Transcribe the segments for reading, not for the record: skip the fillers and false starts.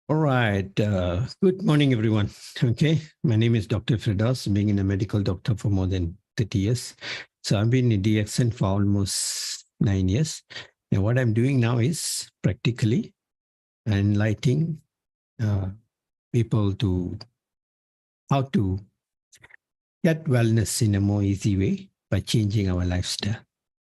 All right. Good morning, everyone. Okay. My name is Dr. Firdaus, being a medical doctor for more than 30 years. So I've been in DXN for almost 9 years. And what I'm doing now is practically enlightening people to how to get wellness in a more easy way by changing our lifestyle.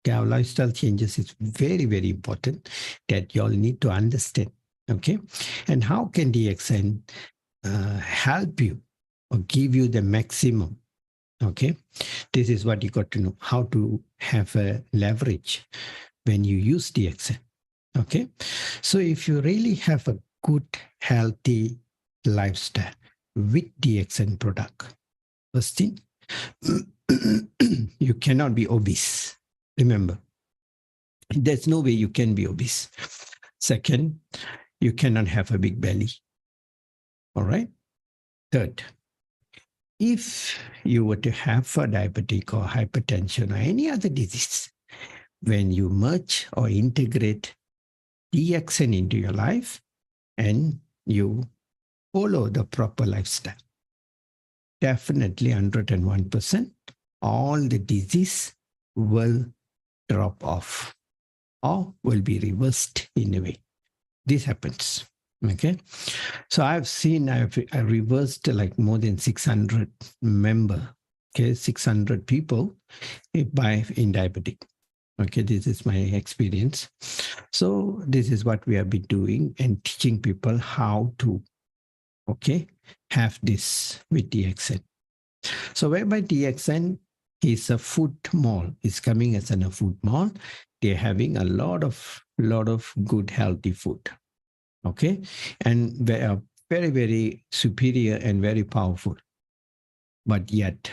Okay, our lifestyle changes is very, very important that you all need to understand. Okay. And how can DXN help you or give you the maximum? Okay. This is what you got to know, how to have a leverage when you use DXN. Okay. So if you really have a good, healthy lifestyle with DXN product, first thing, you cannot be obese. Remember, there's no way you can be obese. Second, you cannot have a big belly. All right. Third, if you were to have a diabetic or hypertension or any other disease, when you merge or integrate DXN into your life and you follow the proper lifestyle, definitely 101%, all the disease will drop off or will be reversed in a way. This happens. Okay. So I've reversed like more than 600 okay, 600 people in diabetic. Okay, this is my experience. So this is what we have been doing and teaching people how to, okay, have this with DXN. So whereby DXN is a food mall, is coming as a food mall, they're having a lot of good healthy food. Okay, and they are very, very superior and very powerful. But yet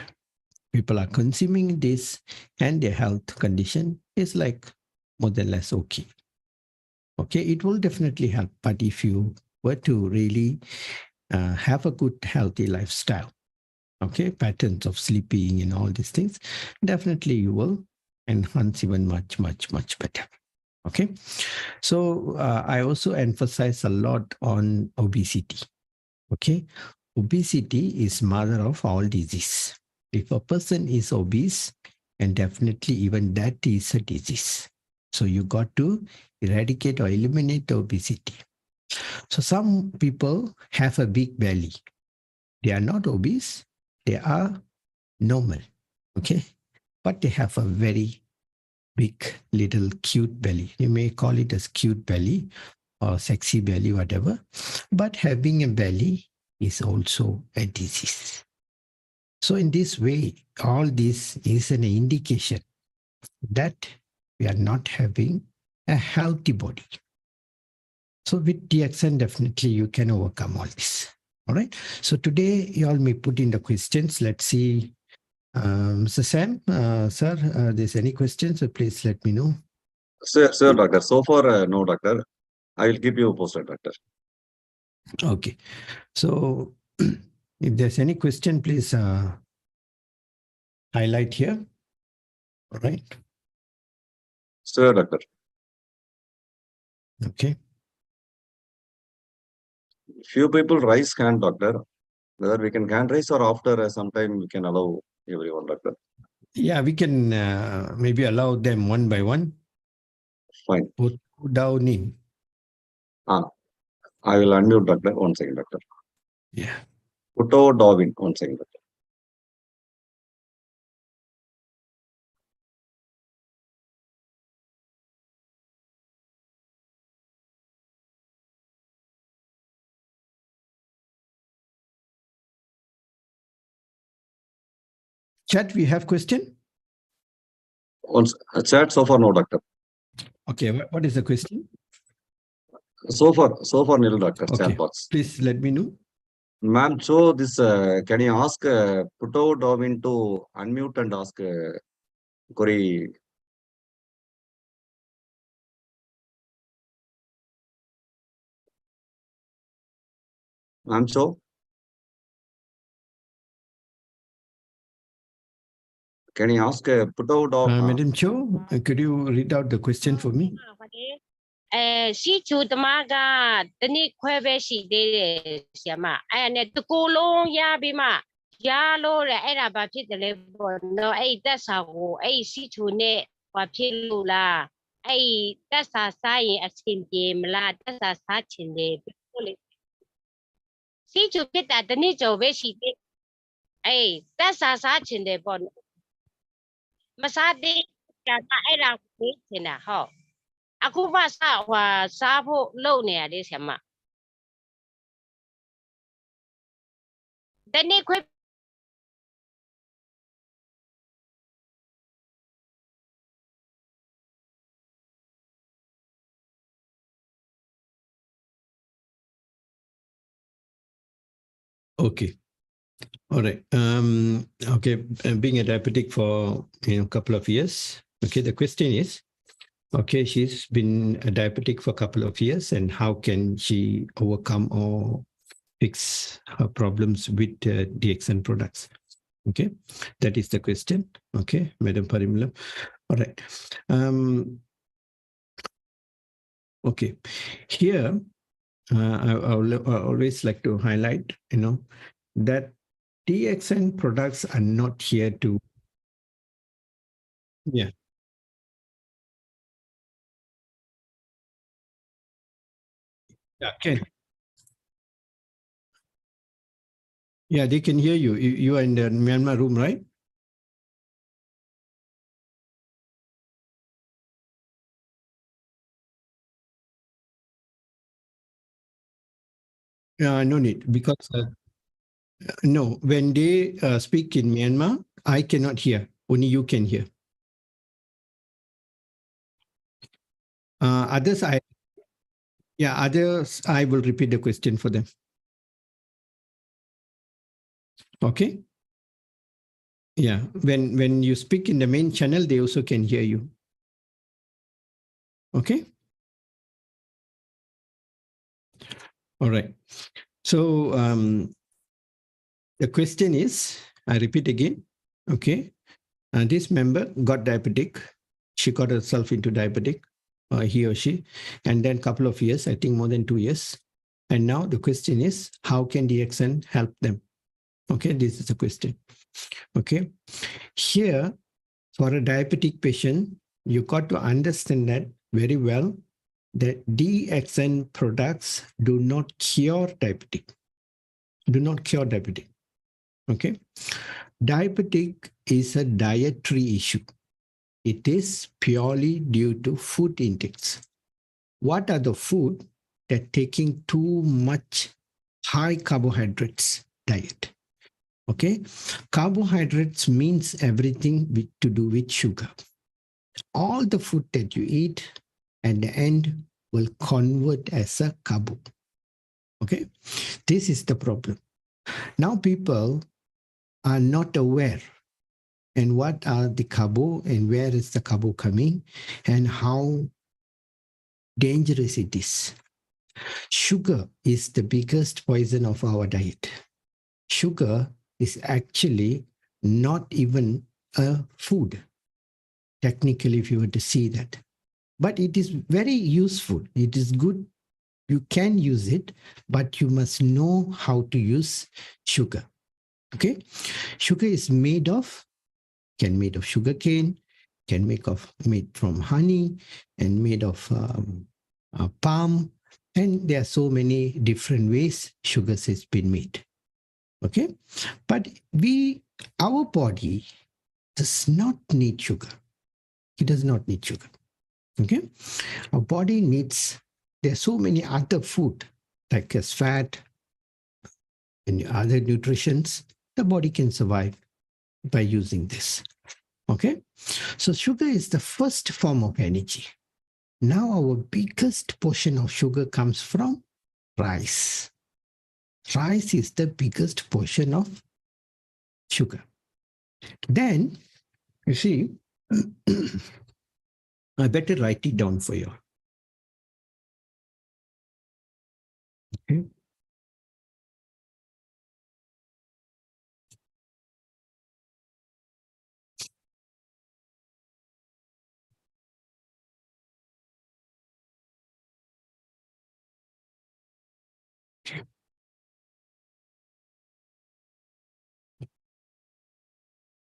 people are consuming this and their health condition is like more than less okay. Okay, it will definitely help. But if you were to really have a good, healthy lifestyle, okay, patterns of sleeping and all these things, definitely you will enhance even much, much, much better. Okay, so I also emphasize a lot on obesity. Okay, obesity is mother of all disease. If a person is obese, and definitely even that is a disease. So you got to eradicate or eliminate obesity. So some people have a big belly. They are not obese, they are normal. Okay, but they have a very big little cute belly. You may call it as cute belly or sexy belly, whatever. But having a belly is also a disease. So in this way, all this is an indication that we are not having a healthy body. So with DXN, definitely you can overcome all this. All right. So today you all may put in the questions. Let's see. So Sam, sir, there's any questions, so please let me know. Sir, doctor. So far, no, doctor. I will keep you posted, doctor. Okay. So if there's any question, please highlight here. All right. Sure, doctor. Okay. Few people raise hand, doctor. Whether we can raise or after some time we can allow everyone, doctor. Yeah, we can maybe allow them one by one. Fine. Put down in. I will unmute, doctor. 1 second, doctor. Yeah. Putto Darwin. 1 second, doctor. Chat, we have question? Chat so far, no, doctor. Okay, what is the question? So far, nil, doctor. Okay, Chat box. please let me know. Ma'am, so this, can you ask Putto Darwin to unmute and ask query? Ma'am, so can you ask Putto Darwin? Madam Cho, could you read out the question for me? စီချူတမကတနည်းခွဲပဲရှိသေးတယ်ဆရာမအဲ့နဲ့တကူလုံးရပြီးမှရလို့တဲ့အဲ့ဒါဘာဖြစ်တယ်လဲပေါ့နော်အဲ့တက်စာကိုအဲ့စီချူနဲ့ဘာဖြစ်လို့လားအဲ့တက်စာစားရင်အဆင်ပြေမလားတက်စာစားချင်တယ်ပြောလေစီချူဖြစ်တာတနည်းကျော်ပဲရှိသေးအဲ့တက်စာစားချင်တယ်ပေါ့မစားသေးကအဲ့ဒါကိုချင်တာဟုတ်အခုမှစားဖို့လုပ်နေရတယ်ဆရာမတနေ့ခွဲ Okay. All right. Okay. Being a diabetic for a couple of years. Okay. The question is, okay, she's been a diabetic for a couple of years, and how can she overcome or fix her problems with DXN products? Okay, that is the question. Okay, Madam Parimula. All right. Okay, here I always like to highlight, that DXN products are not here to. Yeah. Yeah, Ken. Yeah, they can hear you. You are in the Myanmar room, right? No need, because no, when they speak in Myanmar, I cannot hear. Only you can hear. Others, I will repeat the question for them. Okay. Yeah, when you speak in the main channel, they also can hear you. Okay. All right. So the question is, I repeat again. Okay. This member got diabetic. She got herself into diabetic, he or she, and then a couple of years, I think more than 2 years. And now the question is, how can DXN help them? Okay, this is the question. Okay. Here, for a diabetic patient, you got to understand that very well, that DXN products do not cure diabetic. Do not cure diabetic. Okay. Diabetic is a dietary issue. It is purely due to food intakes. What are the food that taking too much high carbohydrates diet? Okay. Carbohydrates means everything to do with sugar. All the food that you eat at the end will convert as a carbo. Okay. This is the problem. Now people are not aware and what are the carbo and where is the carbo coming and how dangerous it is. Sugar is the biggest poison of our diet. Sugar is actually not even a food, technically, if you were to see that. But it is very useful. It is good. You can use it, but you must know how to use sugar. Okay? Sugar is made of sugar cane, made from honey, and made of palm. And there are so many different ways sugar has been made. Okay? But our body does not need sugar. It does not need sugar. Okay? Our body needs, there are so many other food, like as fat and other nutritions, the body can survive by using this. Okay? So sugar is the first form of energy. Now our biggest portion of sugar comes from rice. Rice is the biggest portion of sugar. Then, you see, I better write it down for you. Okay.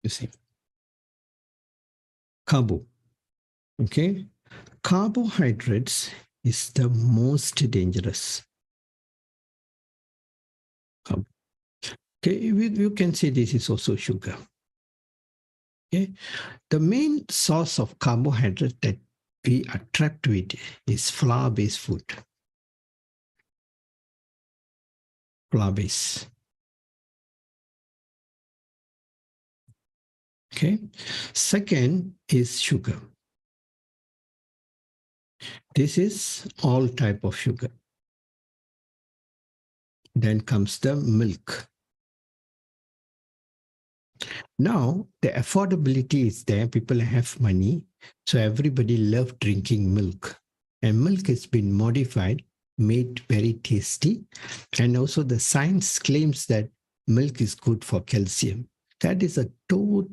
You see, carbo. Okay, carbohydrates is the most dangerous. Okay, you can say this is also sugar. Okay, the main source of carbohydrate that we are trapped with is flour-based food. Flour-based. Okay, second is sugar. This is all type of sugar. Then comes the milk. Now the affordability is there. People have money, so everybody loves drinking milk, and milk has been modified, made very tasty, and also the science claims that milk is good for calcium. That is a total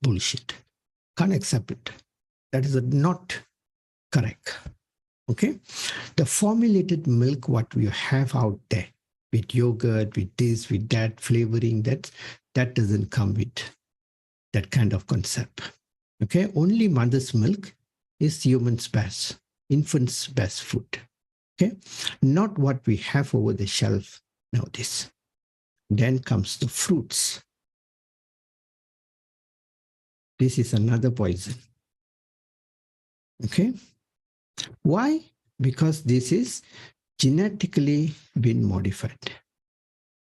bullshit. Can't accept it. That is not correct. Okay, the formulated milk what we have out there with yogurt, with this, with that flavoring, that doesn't come with that kind of concept. Okay, only mother's milk is human's best, infant's best food. Okay, not what we have over the shelf nowadays. Then comes the fruits. This is another poison. Okay, why? Because this is genetically been modified,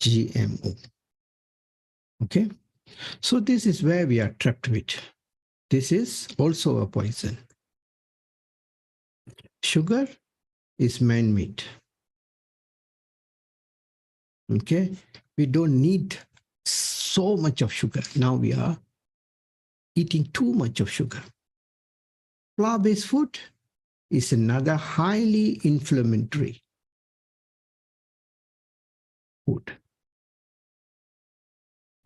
GMO. Okay, so this is where we are trapped with. This is also a poison. Sugar is man-made. Okay, we don't need so much of sugar. Now we are eating too much of sugar. Flour-based food is another highly inflammatory food.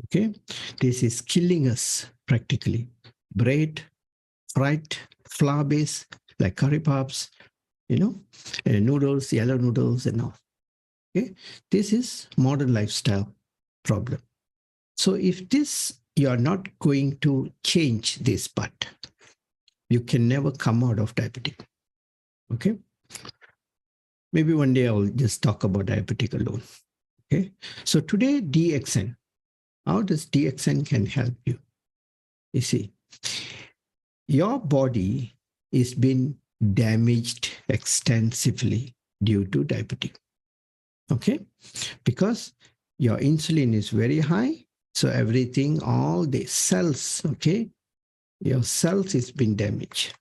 Okay, this is killing us practically. Bread, fried, flour-based, like curry puffs, noodles, yellow noodles and all. Okay, this is modern lifestyle problem. So if this, you are not going to change this part, you can never come out of diabetic. Okay, maybe one day I will just talk about diabetic alone. Okay, so today DXN, how does DXN can help you? You see, your body is being damaged extensively due to diabetic. Okay, because your insulin is very high, so everything, all the cells, okay, your cells is been damaged.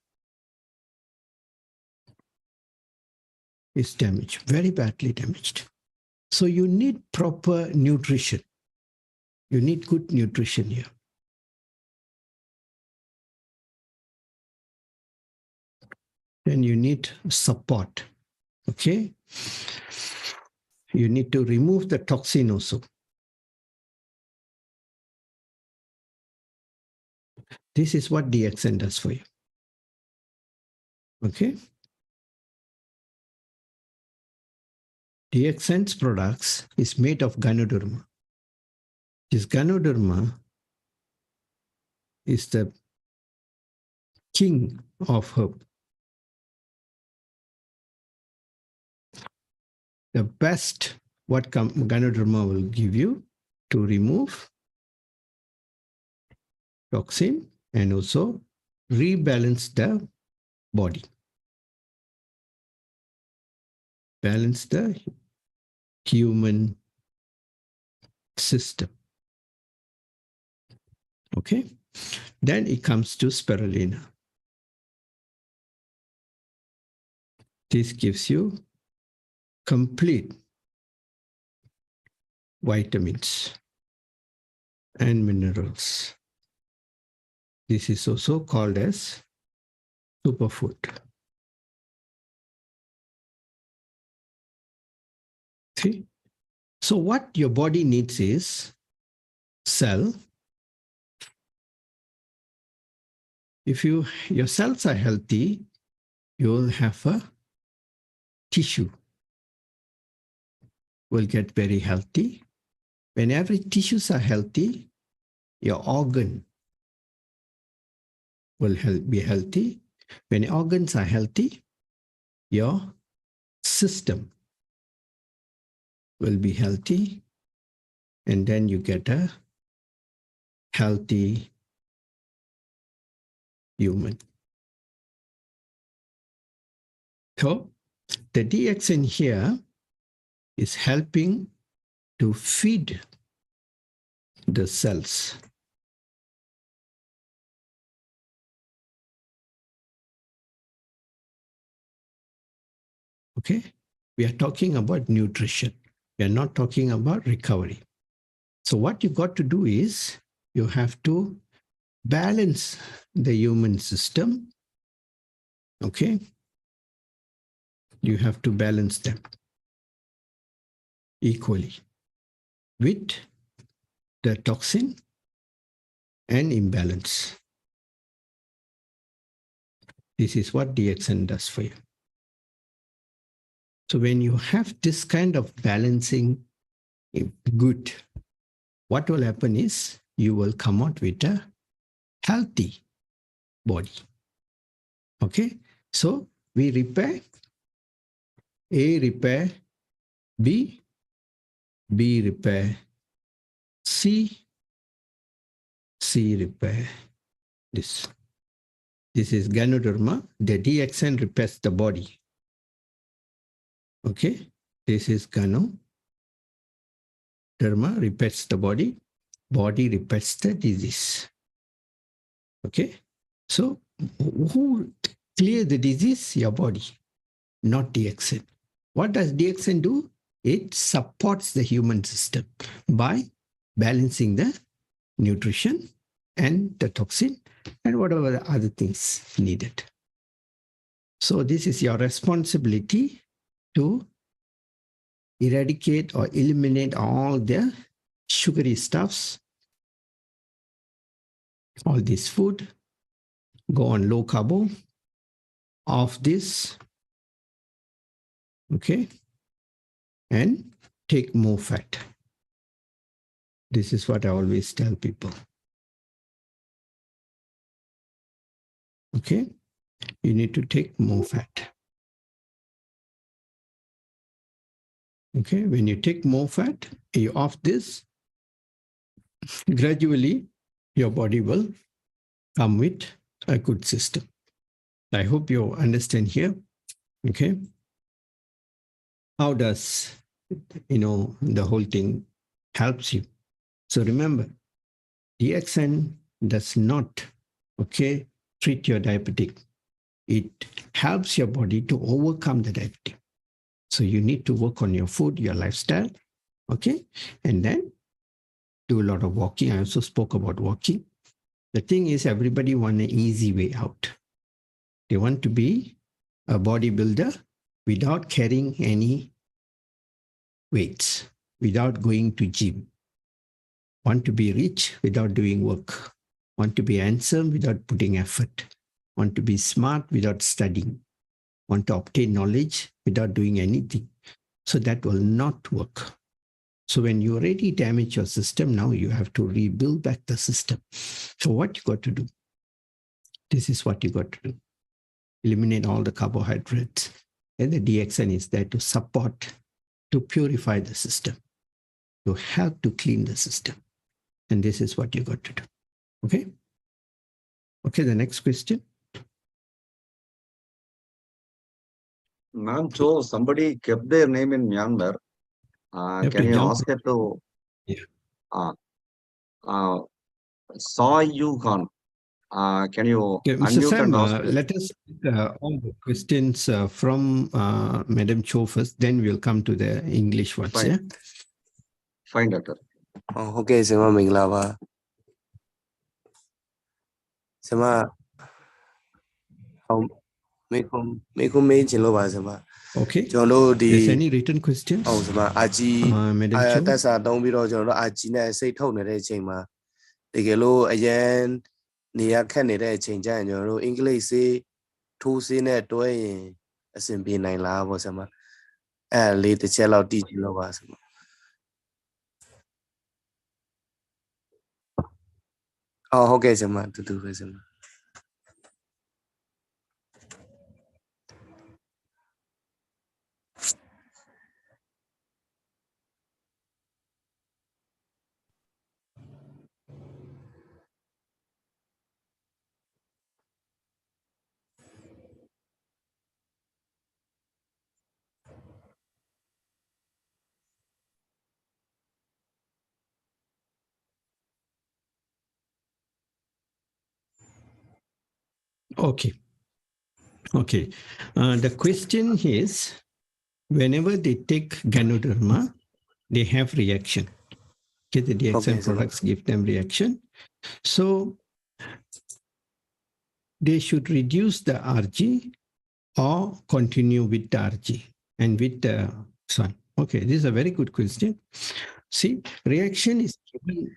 It's damaged, very badly damaged. So you need proper nutrition. You need good nutrition here. Then you need support. Okay. You need to remove the toxin also. This is what DXN does for you. Okay. DXN's products is made of Ganoderma. This Ganoderma is the king of herb. The best what Ganoderma will give you to remove toxin and also rebalance the body. Balance the human system. Okay. Then it comes to spirulina. This gives you complete vitamins and minerals. This is also called as superfood. See? So what your body needs is cell. If your cells are healthy, you will have a tissue. will get very healthy. When every tissues are healthy, your organ will be healthy. When organs are healthy, your system will be healthy. And then you get a healthy human. So the DXN here is helping to feed the cells. Okay, we are talking about nutrition. We are not talking about recovery. So what you got to do is you have to balance the human system. Okay, you have to balance them equally with the toxin and imbalance. This is what DXN does for you. So when you have this kind of balancing good, what will happen is you will come out with a healthy body. Okay, so we repair, A repair, B repair, C repair. This is Ganoderma. The DXN repairs the body. Okay, this is Ganoderma, repairs the body. Body repairs the disease. Okay, so who clear the disease? Your body, not DXN. What does DXN do? It supports the human system by balancing the nutrition and the toxin and whatever the other things needed. So this is your responsibility to eradicate or eliminate all the sugary stuffs, all this food, go on low carbo, off this, okay, and take more fat. This is what I always tell people. Okay, you need to take more fat. Okay, when you take more fat, you off this, gradually your body will come with a good system. I hope you understand here. Okay, how does the whole thing helps you? So remember, DXN does not treat your diabetic. It helps your body to overcome the diabetic. So you need to work on your food, your lifestyle, okay? And then do a lot of walking. I also spoke about walking. The thing is, everybody wants an easy way out. They want to be a bodybuilder without carrying any weights, without going to gym. Want to be rich without doing work. Want to be handsome without putting effort. Want to be smart without studying. Want to obtain knowledge without doing anything. So that will not work. So when you already damage your system, now you have to rebuild back the system. So what you got to do? This is what you got to do. Eliminate all the carbohydrates. And the DXN is there to support, to purify the system, to help to clean the system. And this is what you got to do. Okay? Okay, the next question. Ma'am, so somebody kept their name in Myanmar. Can you ask her to? Yeah. Saw you Khan. Can you Mr. unmute Sam, and ask? let us all the questions from Madam Cho first, then we'll come to the English ones. Fine. Yeah? Fine, doctor. Okay, Sema Minglava. Sema, make him Chilova Sema. Okay. Jono There's the any written questions? Oh Sema Aji Madam Cho? that's a don't be Jono Aji na say tone chema. The Gelo again near Canada change and your English say two sin at doing a simple 9 la was Sema. လေးတစ်ချက်လောက်တည်ကြည့်လို့ပါဆရာဟုတ်ကဲ့ဆရာမတူတူပဲဆရာမ Okay. Okay. The question is, whenever they take Ganoderma, they have reaction. Okay, the DXN Okay, sir. products give them reaction. So they should reduce the RG or continue with the RG and with the sun. Okay, this is a very good question. See, reaction is given.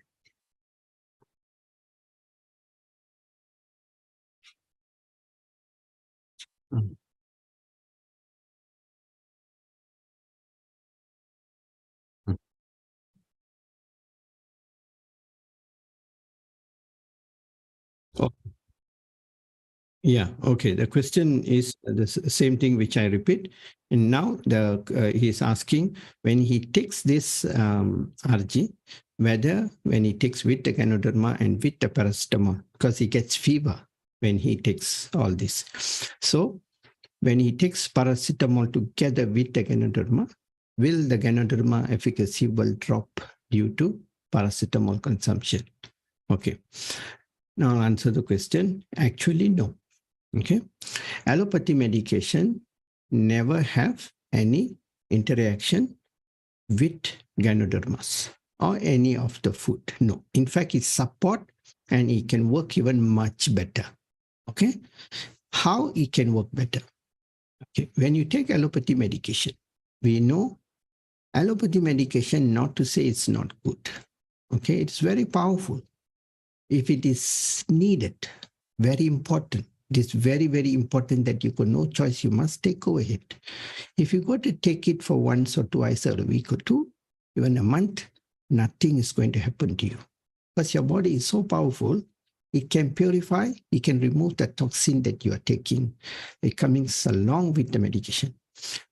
Mm. Mm. Oh. Yeah, okay. The question is the same thing which I repeat. And now he's asking when he takes this RG, whether when he takes with the Ganoderma and with the paracetamol, because he gets fever when he takes all this. So when he takes paracetamol together with the Ganoderma, will the Ganoderma efficacy will drop due to paracetamol consumption? Okay. Now I'll answer the question. Actually, no. Okay. Allopathy medication never have any interaction with Ganodermas or any of the food. No. In fact, it support and it can work even much better. Okay. How it can work better? Okay. When you take allopathy medication, we know allopathy medication, not to say it's not good. Okay. It's very powerful. If it is needed, very important. It is very, very important that you got no choice. You must take over it. If you go to take it for once or twice a week or two, even a month, nothing is going to happen to you. Because your body is so powerful, it can purify, it can remove the toxin that you are taking. It comes along with the medication.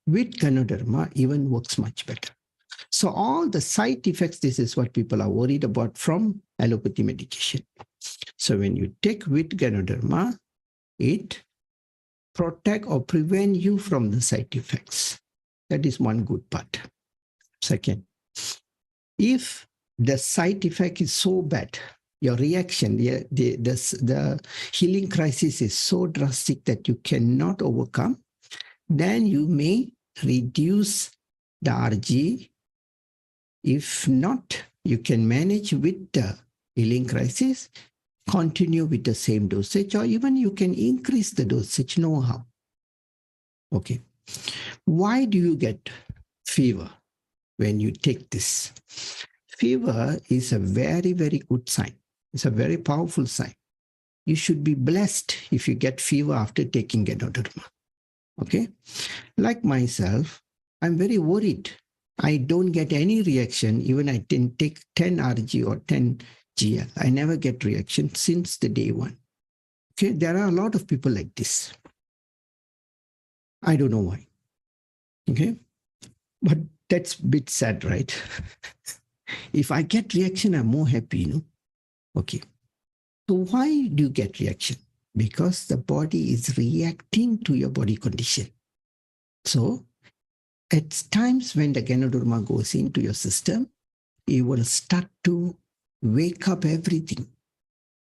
With Ganoderma, even works much better. So all the side effects, this is what people are worried about from allopathy medication. So when you take with Ganoderma, it protect or prevent you from the side effects. That is one good part. Second, if the side effect is so bad, your reaction, the healing crisis is so drastic that you cannot overcome, then you may reduce the RG. If not, you can manage with the healing crisis, continue with the same dosage, or even you can increase the dosage, no harm. Okay. Why do you get fever when you take this? Fever is a very, very good sign. It's a very powerful sign. You should be blessed if you get fever after taking Ganoderma. Okay. Like myself, I'm very worried. I don't get any reaction, even I didn't take 10 RG or 10 GL. I never get reaction since the day one. Okay, there are a lot of people like this. I don't know why. Okay, but that's a bit sad, right? If I get reaction, I'm more happy, you know. Okay, so why do you get reaction? Because the body is reacting to your body condition. So at times when the Ganoderma goes into your system, it will start to wake up everything.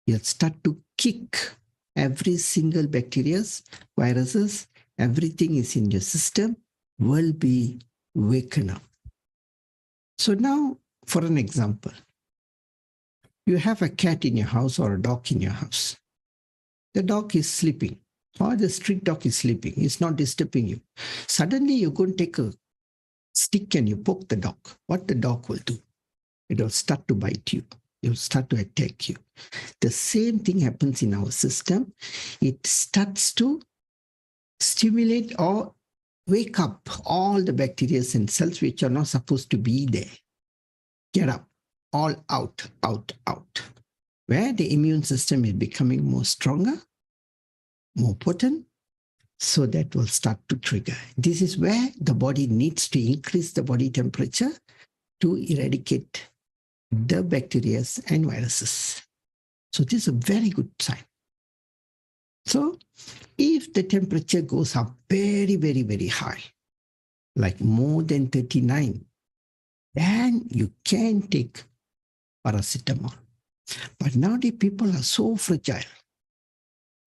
You'll start to kick every single bacteria, viruses, everything is in your system will be waken up. So now, for an example, you have a cat in your house or a dog in your house. The dog is sleeping, or the street dog is sleeping. It's not disturbing you. Suddenly, you go and take a stick and you poke the dog. What the dog will do? It will start to bite you. It will start to attack you. The same thing happens in our system. It starts to stimulate or wake up all the bacteria and cells which are not supposed to be there. Get up, all out, out, out. Where the immune system is becoming more stronger, more potent, so that will start to trigger. This is where the body needs to increase the body temperature to eradicate the bacteria and viruses. So this is a very good sign. So if the temperature goes up very, very, very high, like more than 39, then you can take paracetamol. But now the people are so fragile.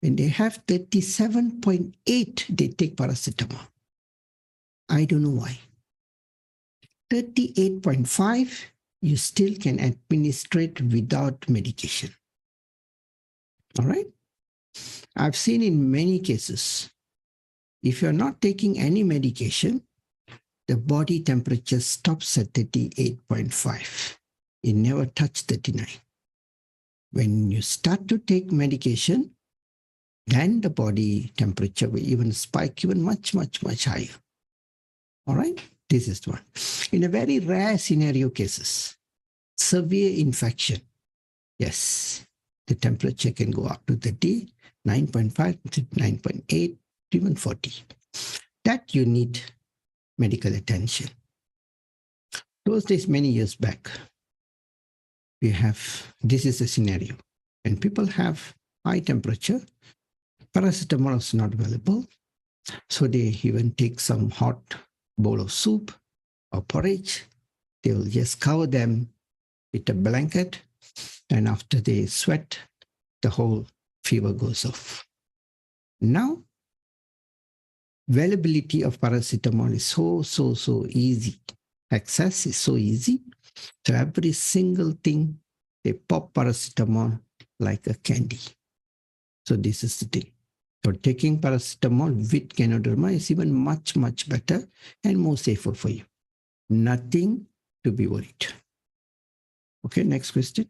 When they have 37.8, they take paracetamol. I don't know why. 38.5, you still can administer it without medication. All right? I've seen in many cases, if you're not taking any medication, the body temperature stops at 38.5. It never touched 39. When you start to take medication, then the body temperature will even spike even much, much, much higher. All right? This is one. In a very rare scenario cases, severe infection, yes, the temperature can go up to 39.5, 39.8, even 40. That you need medical attention. Those days, many years back, this is a scenario. When people have high temperature, paracetamol is not available. So they even take some hot bowl of soup or porridge. They will just cover them with a blanket. And after they sweat, the whole fever goes off. Now, availability of paracetamol is so easy. Access is so easy. So every single thing, they pop paracetamol like a candy. So this is the thing. So taking paracetamol with Ganoderma is even much, much better and more safer for you. Nothing to be worried. Okay, next question.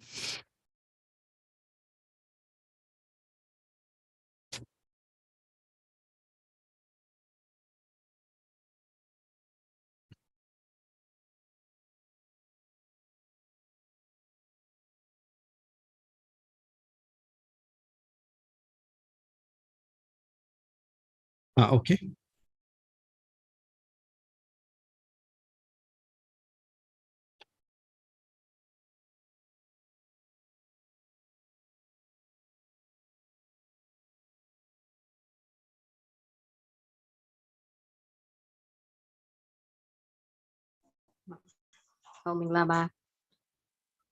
Okay. Không mình là ba.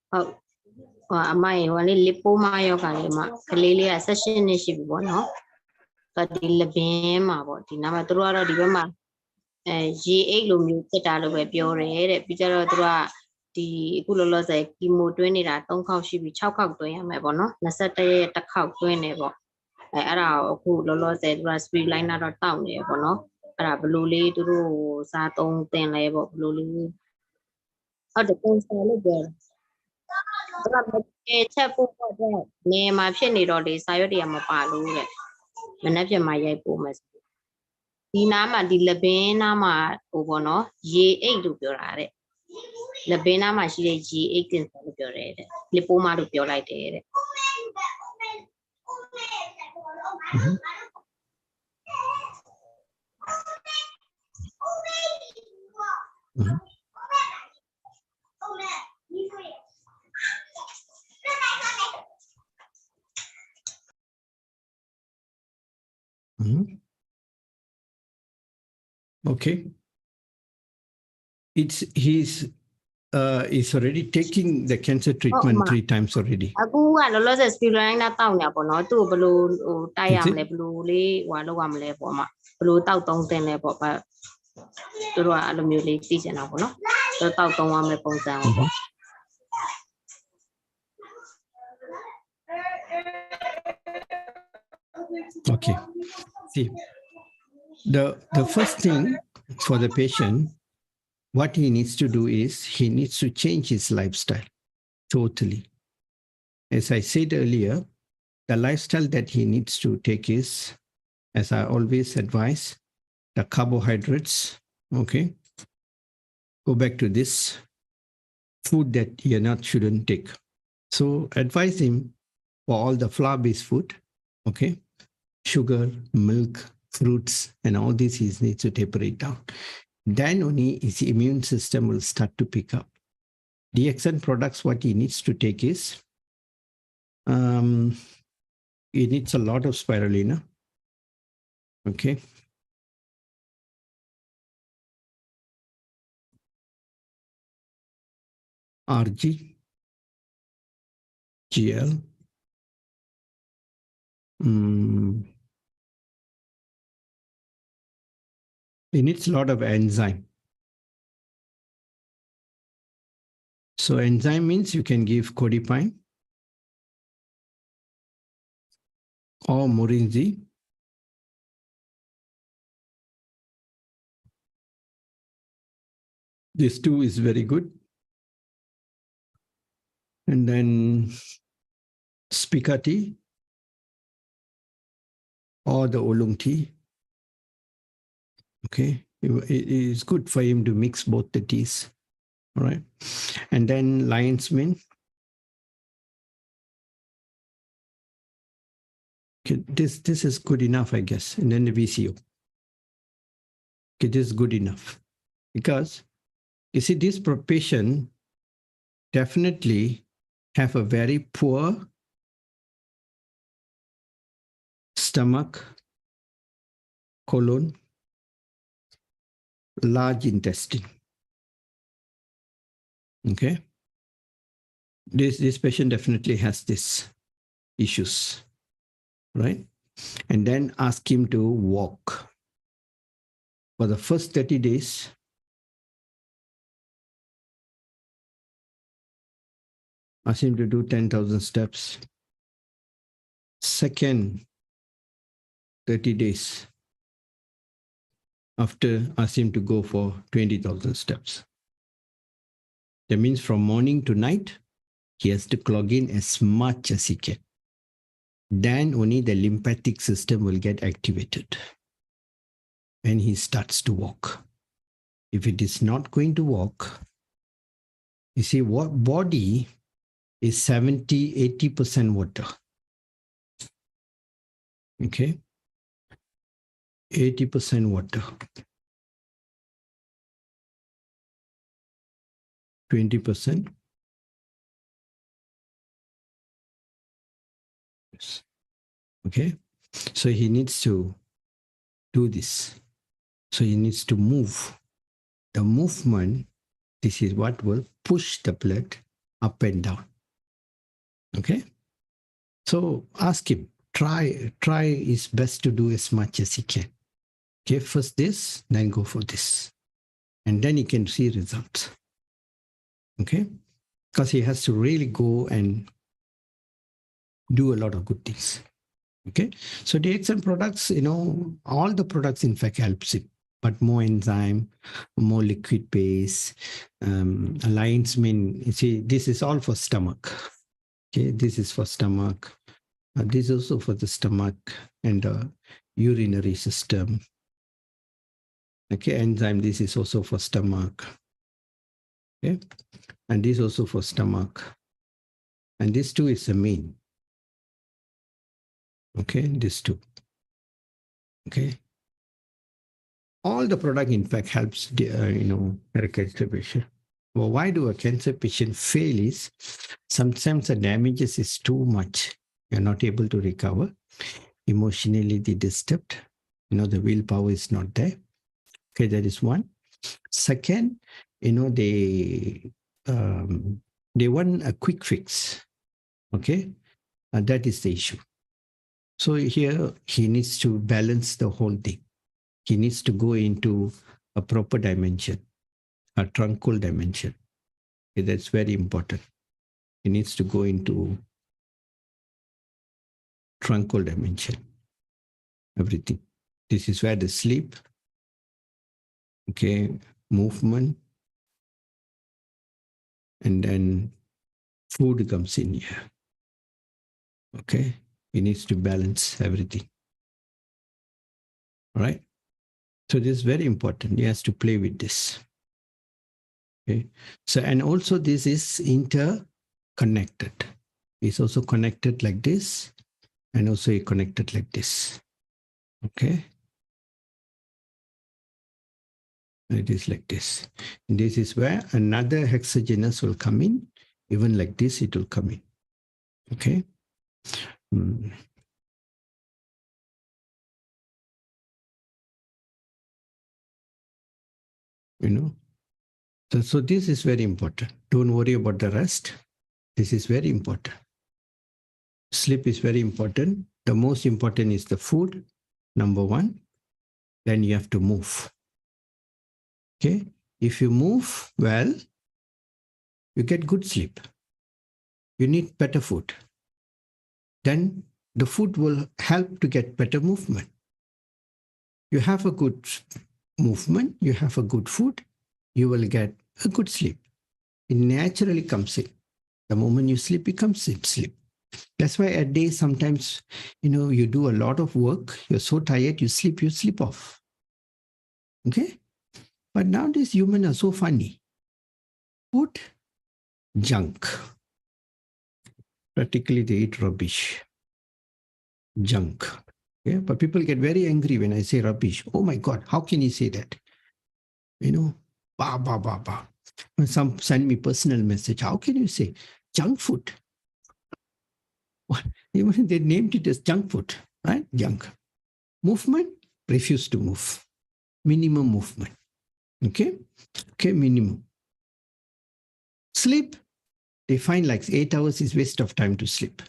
Ở mai hoa lên lipo mai ở cái mà cái lele session này chỉ bị bỏ nó. Cái đi là bên mà bỏ thì nằm ở chỗ đó đi bên mà GA လိုမျိုးတက်တာလို့ပဲပြောတယ်တဲ့ပြီးကြတော့သူကဒီအခုလောလောဆယ်ကီမိုတွင်းနေတာ3ခေါက်ရှိပြီ6ခေါက်တွင်းရမယ်ပေါ့နော်21ရက်တစ်ခေါက်တွင်းနေပေါ့အဲ့ဒါအခုလောလောဆယ်သူက speed line တော့တောက်နေရပေါ့နော်အဲ့ဒါဘယ်လိုလေးသူတို့စားသုံးသင်လဲပေါ့ဘယ်လိုလေးဟုတ်တယ်ပုံစံလို့ပြောတယ်သူကချက်ပို့တော့နေမှာဖြစ်နေတော့လေစာရွက်တွေကမပါလို့တဲ့မနေ့ပြန်မှရိုက်ပို့မယ်ဒီနားမှာဒီလပင်းနားမှာဟိုပေါ့နော်ရေအိတ်လို့ပြောတာတဲ့လပင်းနားမှာရှိတဲ့ရေအိတ်တင်ဆိုလို့ပြောတယ်တဲ့လပိုးမလို့ပြောလိုက်တယ်တဲ့Okay. He's already taking the cancer treatment 3 times already. အခုကလောလောဆယ် speed line နဲ့တောက်နေပါတော့သူ့ဘယ်လိုဟိုတိုက်ရမလဲဘယ်လိုလေးဟိုလောက်ရမလဲပေါ့မှာဘယ်လိုတောက်သုံးတင်လဲပေါ့သူတို့ကအဲ့လိုမျိုးလေးသိချင်တာပေါ့နော်သူတောက်သုံးရမယ်ပုံစံပေါ့ Okay. See, the first thing for the patient, what he needs to do is he needs to change his lifestyle totally. As I said earlier, the lifestyle that he needs to take is, as I always advise, the carbohydrates. Okay. Go back to this food that you shouldn't take. So advise him for all the flour-based food. Okay. Sugar, milk, fruits, and all this he needs to taper it down. Then only his immune system will start to pick up. DXN products, what he needs to take is, he needs a lot of spirulina. Okay. RG, GL, it needs a lot of enzyme. So enzyme means you can give codipine or morinzi. This two is very good. And then spica tea or the oolong tea. Okay, it is good for him to mix both the teas. All right. And then lion's mane. Okay, this is good enough, I guess. And then the VCO. Okay, this is good enough. Because you see, this patient definitely have a very poor stomach, colon, large intestine. Okay. This patient definitely has this issues, right? And then ask him to walk. For the first 30 days, ask him to do 10,000 steps. Second 30 days, after, ask him to go for 20,000 steps. That means from morning to night, he has to clock in as much as he can. Then only the lymphatic system will get activated and he starts to walk. If it is not going to walk, you see, what body is 70-80% water. Okay, 80% water, 20%. Okay, so he needs to do this. So he needs to move. The movement, this is what will push the blood up and down. Okay, so ask him, try his best to do as much as he can. Okay, first this, then go for this. And then he can see results. Okay, because he has to really go and do a lot of good things. Okay, so DXN products, all the products in fact helps it, but more enzyme, more liquid base, lion's mane. You see, this is all for stomach. Okay, this is for stomach. This is also for the stomach and the urinary system. Okay, enzyme, this is also for stomach. Okay, and this also for stomach. And this too is the main. Okay, this too. Okay. All the product in fact helps, cancer patient. Well, why do a cancer patient fail is sometimes the damages is too much. You're not able to recover. Emotionally they disturbed. The willpower is not there. Okay, that is one. Second, they want a quick fix. Okay, that is the issue. So here he needs to balance the whole thing. He needs to go into a proper dimension, a truncal dimension. Okay, that's very important. He needs to go into truncal dimension, everything. This is where the sleep, okay, movement, and then food comes in here. Okay, he needs to balance everything. All right. So this is very important. He has to play with this. Okay. So, and also this is interconnected. It's also connected like this, and also connected like this. Okay. It is like this. And this is where another hexagenous will come in. Even like this, it will come in. Okay. Mm. You know. So this is very important. Don't worry about the rest. This is very important. Sleep is very important. The most important is the food, number one. Then you have to move. Okay. If you move well, you get good sleep. You need better food. Then the food will help to get better movement. You have a good movement, you have a good food, you will get a good sleep. It naturally comes in. The moment you sleep, it comes in sleep. That's why at day sometimes, you do a lot of work, you're so tired, you sleep off. Okay? But nowadays humans are so funny. Food, junk. Practically they eat rubbish. Junk. Yeah, but people get very angry when I say rubbish. Oh my God, how can you say that? Bah. When some send me personal message, how can you say junk food? Even they named it as junk food, right? Junk. Movement, refuse to move. Minimum movement. Okay, minimum. Sleep, they find like 8 hours is waste of time to sleep.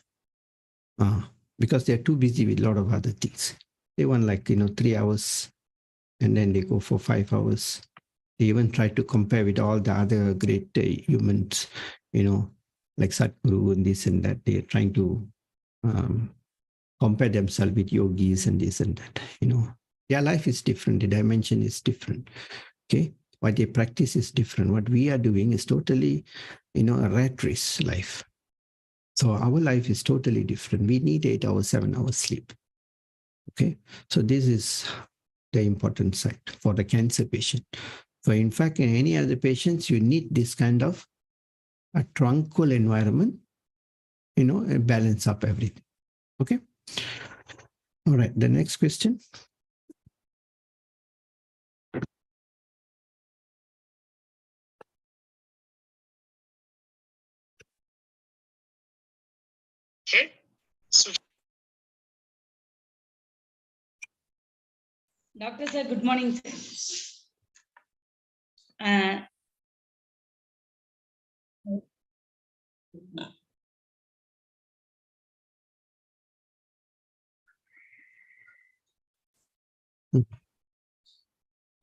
Because they're too busy with a lot of other things. They want 3 hours and then they go for 5 hours. They even try to compare with all the other great humans, like Sadhguru and this and that. They're trying to compare themselves with yogis and this and that. Their life is different. The dimension is different. Okay. What they practice is different. What we are doing is totally, a rat race life. So our life is totally different. We need 8 hours, 7 hours sleep. Okay. So this is the important side for the cancer patient. So in fact, in any other patients, you need this kind of a tranquil environment, and balance up everything. Okay. All right. The next question. Doctor sir, good morning, sir.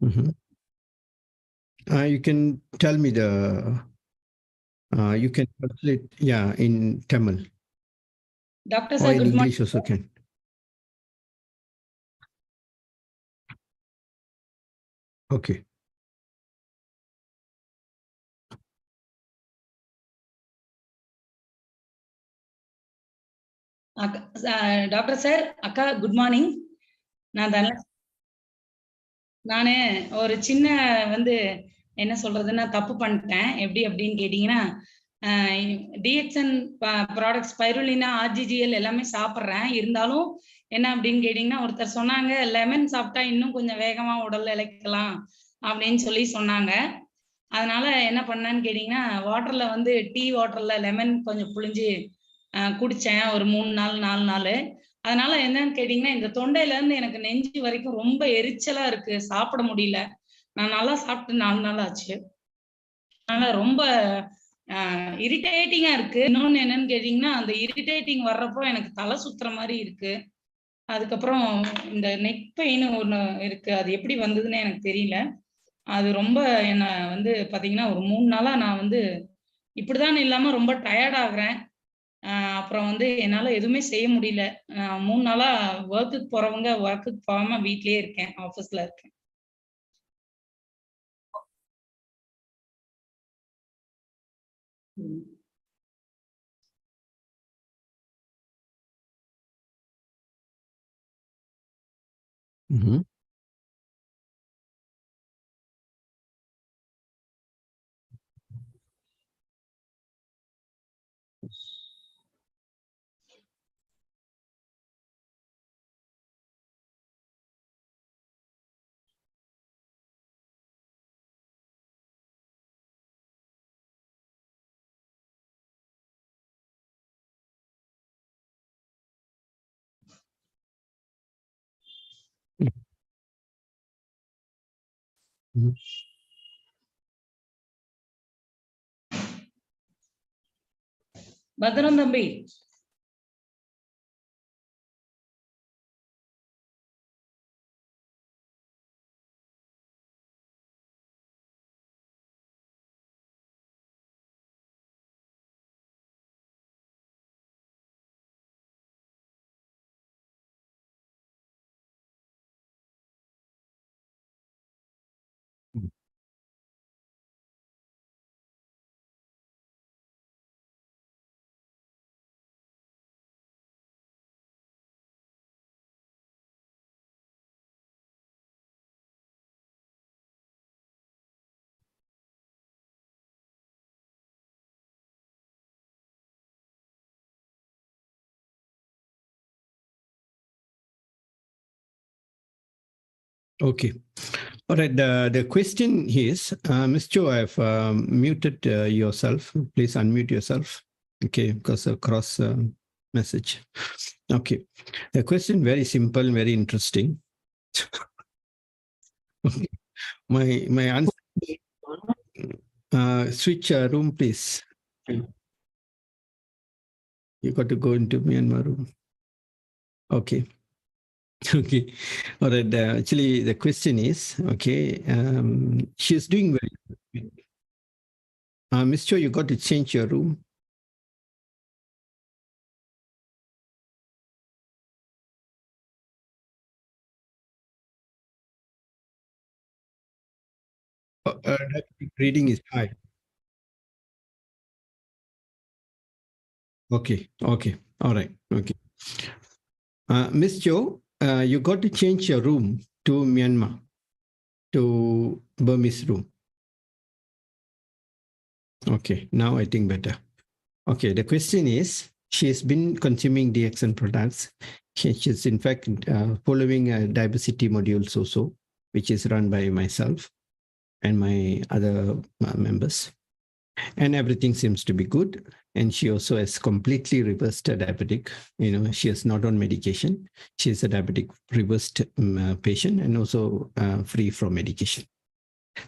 Mm-hmm. You can tell me you can translate, in Tamil. Doctor Or sir, in good English morning. also can. Okay. Doctor sir அக்கா good morning. நானு ஒரு சின்ன என்ன சொல்றதுன்னா தப்பு பண்ணிட்டேன். எப்படி அப்படின்னு கேட்டீங்கன்னா, DXN ப்ராடக்ட்ஸ் ஸ்பைருலினா, ஆர்ஜிஜிஎல் எல்லாமே சாப்பிட்றேன். இருந்தாலும் என்ன அப்படின்னு கேட்டீங்கன்னா, ஒருத்தர் சொன்னாங்க லெமன் சாப்பிட்டா இன்னும் கொஞ்சம் வேகமா உடல்ல இளைக்கலாம் அப்படின்னு சொல்லி சொன்னாங்க. அதனால என்ன பண்ணேன்னு கேட்டீங்கன்னா, வாட்டர்ல டீ வாட்டர்ல லெமன் கொஞ்சம் புழிஞ்சு குடிச்சேன் ஒரு 3 நாள் 4 நாள். அதனால என்னன்னு கேட்டீங்கன்னா, இந்த தொண்டையில இருந்து எனக்கு நெஞ்சு வரைக்கும் ரொம்ப எரிச்சலா இருக்கு. சாப்பிட முடியல. நான் நல்லா சாப்பிட்டு 4 நாள் ஆச்சு. அதனால ரொம்ப இரிட்டேட்டிங்கா இருக்கு. இன்னொன்னு என்னன்னு கேட்டீங்கன்னா, அந்த இரிட்டேட்டிங் வர்றப்போ எனக்கு தலை சுத்துற மாதிரி இருக்கு. அதுக்கப்புறம் இந்த நெக் பெயின் ஒண்ணு இருக்கு. அது எப்படி வந்ததுன்னு எனக்கு தெரியல. அது ரொம்ப என்ன பாத்தீங்கன்னா, ஒரு 3 நாளா நான் இப்படிதான் இல்லாம ரொம்ப டயர்ட் ஆகுறேன். அப்புறம் என்னால எதுவுமே செய்ய முடியல. 3 நாளா வொர்க்குக்கு போறவங்க வொர்க்குக்கு போகாம வீட்லயே இருக்கேன். ஆபீஸ்ல இருக்கேன். ம். Mm-hmm. Mhm. பத்திரம் தம்பி. Okay. All right. The question is, Ms. Cho, I've muted yourself. Please unmute yourself. Okay, because of cross message. Okay. The question very simple, very interesting. Okay. My answer. Switch room, please. You got to go into Myanmar room. Okay. Okay. All right. Actually, the question is, okay, she's doing very good. Ms. Cho, you got to change your room. Reading is high. Okay. Okay. All right. Okay. Miss Cho, you got to change your room to Myanmar, to Burmese room. Okay. Now I think better. Okay. The question is, she has been consuming DXN products. She's in fact following a diversity modules also, which is run by myself and my other members. And everything seems to be good. And she also has completely reversed a diabetic. She is not on medication. She is a diabetic reversed patient and also free from medication.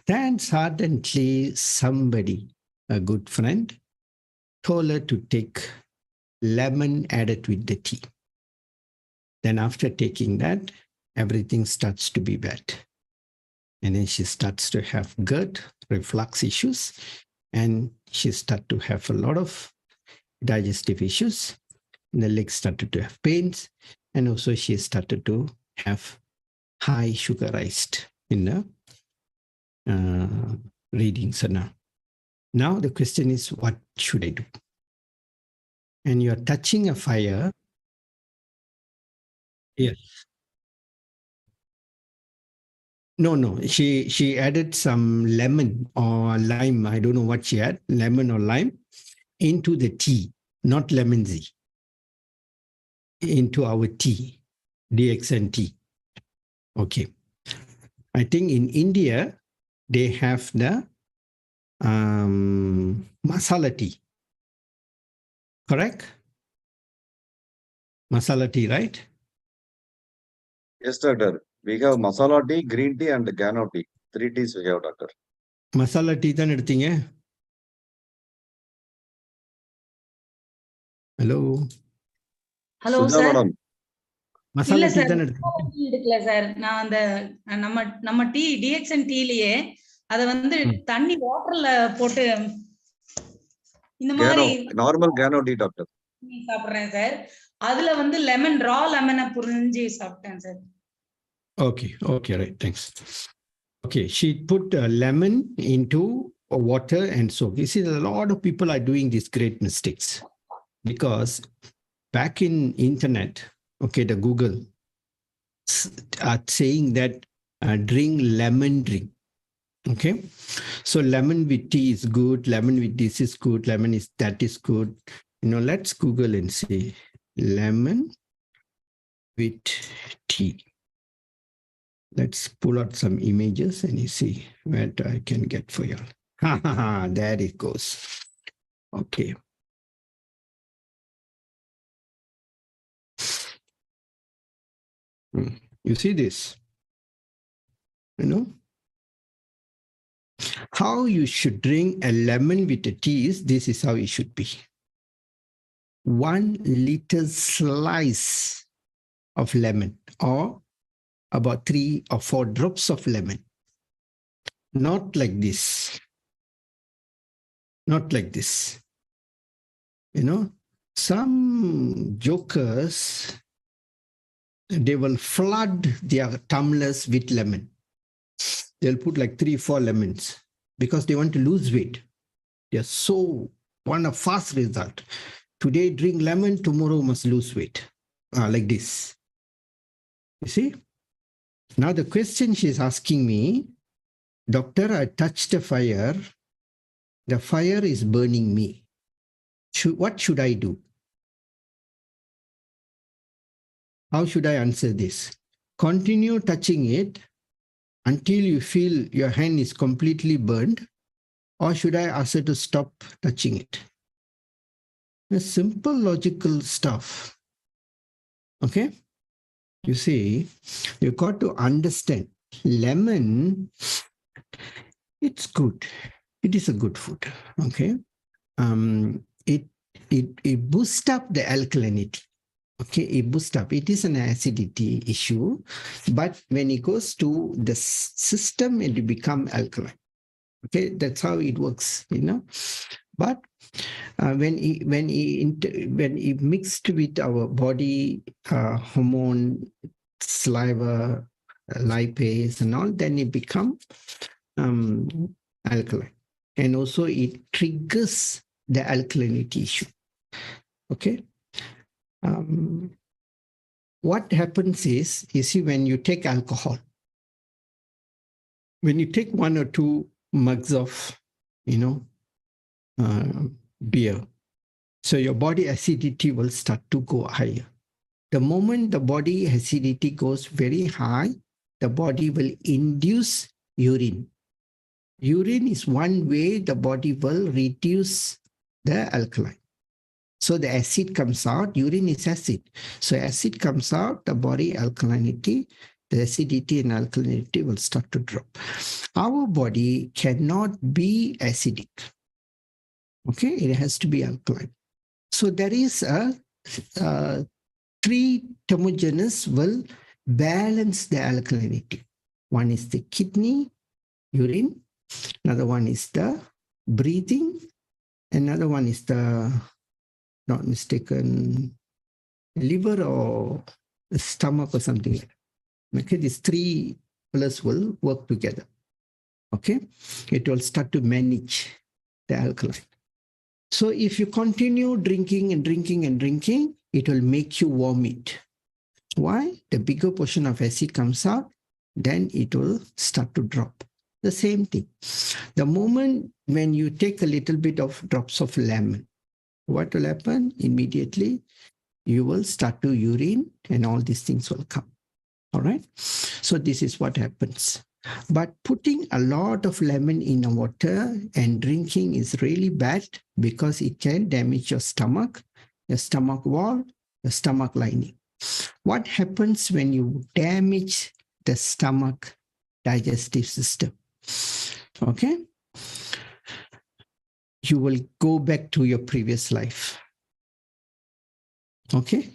Then suddenly somebody, a good friend, told her to take lemon added with the tea. Then after taking that, everything starts to be bad. And then she starts to have gut reflux issues. And she started to have a lot of digestive issues. The legs started to have pains. And also she started to have high sugarized in the readings. Now the question is, what should I do? And you're touching a fire. Yes. No. She added some lemon or lime. I don't know what she had, lemon or lime, into the tea, not lemon tea, into our tea, DXN tea. Okay. I think in India, they have the masala tea. Correct? Masala tea, right? Yes, doctor. We have masala tea, green tea, and gano tea. 3 teas we have, doctor. Masala tea தான் எடுத்தீங்க. Hello. Hello Sudha sir. madam. Masala இல்ல tea sir, தான் எடுத்தீங்க. எடுக்கல sir. நான் அந்த நம்ம tea TXN டீலயே அத வந்து தண்ணி வாட்டர்ல போட்டு இந்த மாதிரி Normal gano tea, doctor. சாப்பிடுறேன் சார். அதுல வந்து லெமன் ரா லெமனை புரிஞ்சு சாப்பிட்டேன் sir. Okay, right, thanks. Okay, she put lemon into water and soak. You see, a lot of people are doing these great mistakes because back in internet, okay, the Google are saying that drink lemon drink. Okay, so lemon with tea is good, lemon with this is good, lemon is that is good. Let's Google and say lemon with tea. Let's pull out some images and you see what I can get for you. There it goes. Okay. You see this? You know? How you should drink a lemon with a tea is, this is how it should be. 1 little slice of lemon, or about 3 or 4 drops of lemon. Not like this. Not like this. You know, some jokers, they will flood their tumblers with lemon. They'll put like 3, 4 lemons because they want to lose weight. They want a fast result. Today drink lemon, tomorrow must lose weight. Like this. You see? Now the question she's asking me, doctor, I touched the fire is burning me. What should I do? How should I answer this? Continue touching it until you feel your hand is completely burned, or should I ask her to stop touching it? The simple logical stuff. Okay? You see, you got to understand, lemon, it's good. It is a good food. Okay? It boosts up the alkalinity. Okay, it boosts up. It is an acidity issue, but when it goes to the system, it becomes alkaline. Okay, that's how it works, you know. But when it mixed with our body hormone, saliva, lipase, and all, then it becomes alkaline, and also it triggers the alkalinity issue. Okay. What happens is, you see, when you take alcohol, when you take 1 or 2 mugs of, you know, beer, so your body acidity will start to go higher. The moment the body acidity goes very high, the body will induce urine. Urine is one way the body will reduce the alkaline. So the acid comes out, urine is acid. So acid comes out, the body alkalinity, the acidity and alkalinity will start to drop. Our body cannot be acidic. Okay, it has to be alkaline. So there is a 3 thermogenes will balance the alkalinity. One is the kidney, urine. Another one is the breathing. Another one is the, not mistaken, liver or stomach or something like that. Okay, these 3 pillars will work together. Okay, it will start to manage the alkaline. So if you continue drinking and drinking and drinking, it will make you vomit. Why? The bigger portion of acid comes out, then it will start to drop. The same thing. The moment when you take a little bit of drops of lemon, what will happen? Immediately, you will start to urine and all these things will come. All right. So this is what happens. But putting a lot of lemon in the water and drinking is really bad because it can damage your stomach wall, your stomach lining. What happens when you damage the stomach digestive system? Okay. You will go back to your previous life. Okay.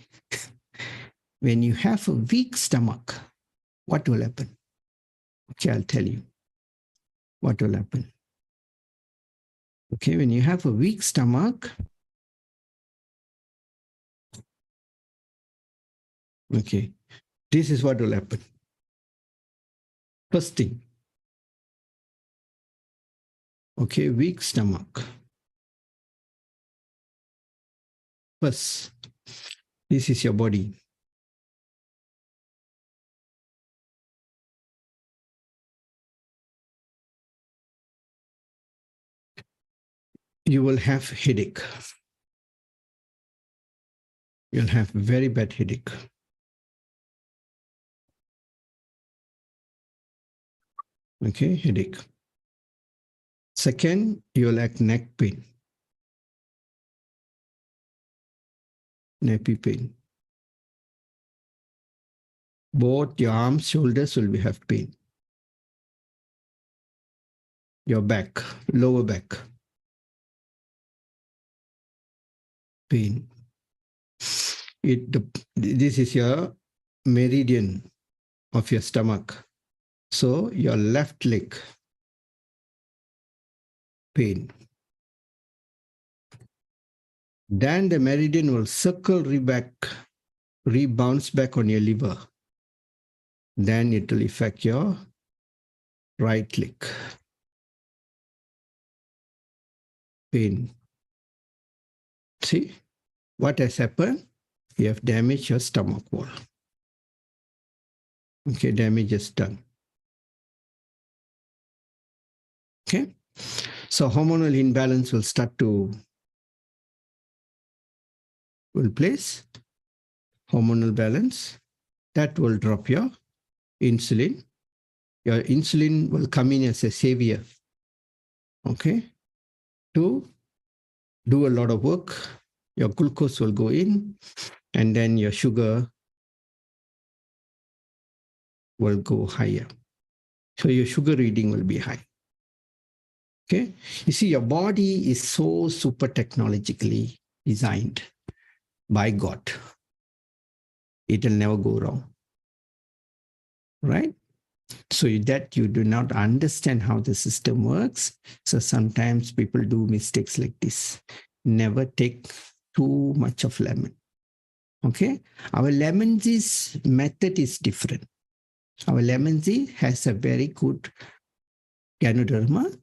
When you have a weak stomach, what will happen? Okay, I'll tell you what will happen. Okay, when you have a weak stomach, okay, this is what will happen. First thing, okay, weak stomach. First, this is your body. You will have headache. You'll have very bad headache. Okay, headache. Second, you'll have neck pain. Nappy pain. Both your arms, shoulders will have pain. Your back, lower back, pain. This is your meridian of your stomach. So your left leg, pain. Then the meridian will circle rebounds back on your liver. Then it will affect your right leg, pain. See what has happened? You have damaged your stomach wall. Okay, damage is done. Okay, so hormonal imbalance will start to place hormonal balance. That will drop your insulin. Your insulin will come in as a savior, okay, to do a lot of work. Your glucose will go in, and then your sugar will go higher. So your sugar reading will be high. Okay, you see, your body is so super technologically designed by God. It will never go wrong, right? So that you do not understand how the system works. So sometimes people do mistakes like this. Never take too much of lemon. Okay, our lemon juice method is different. Our lemon juice has a very good ganoderma,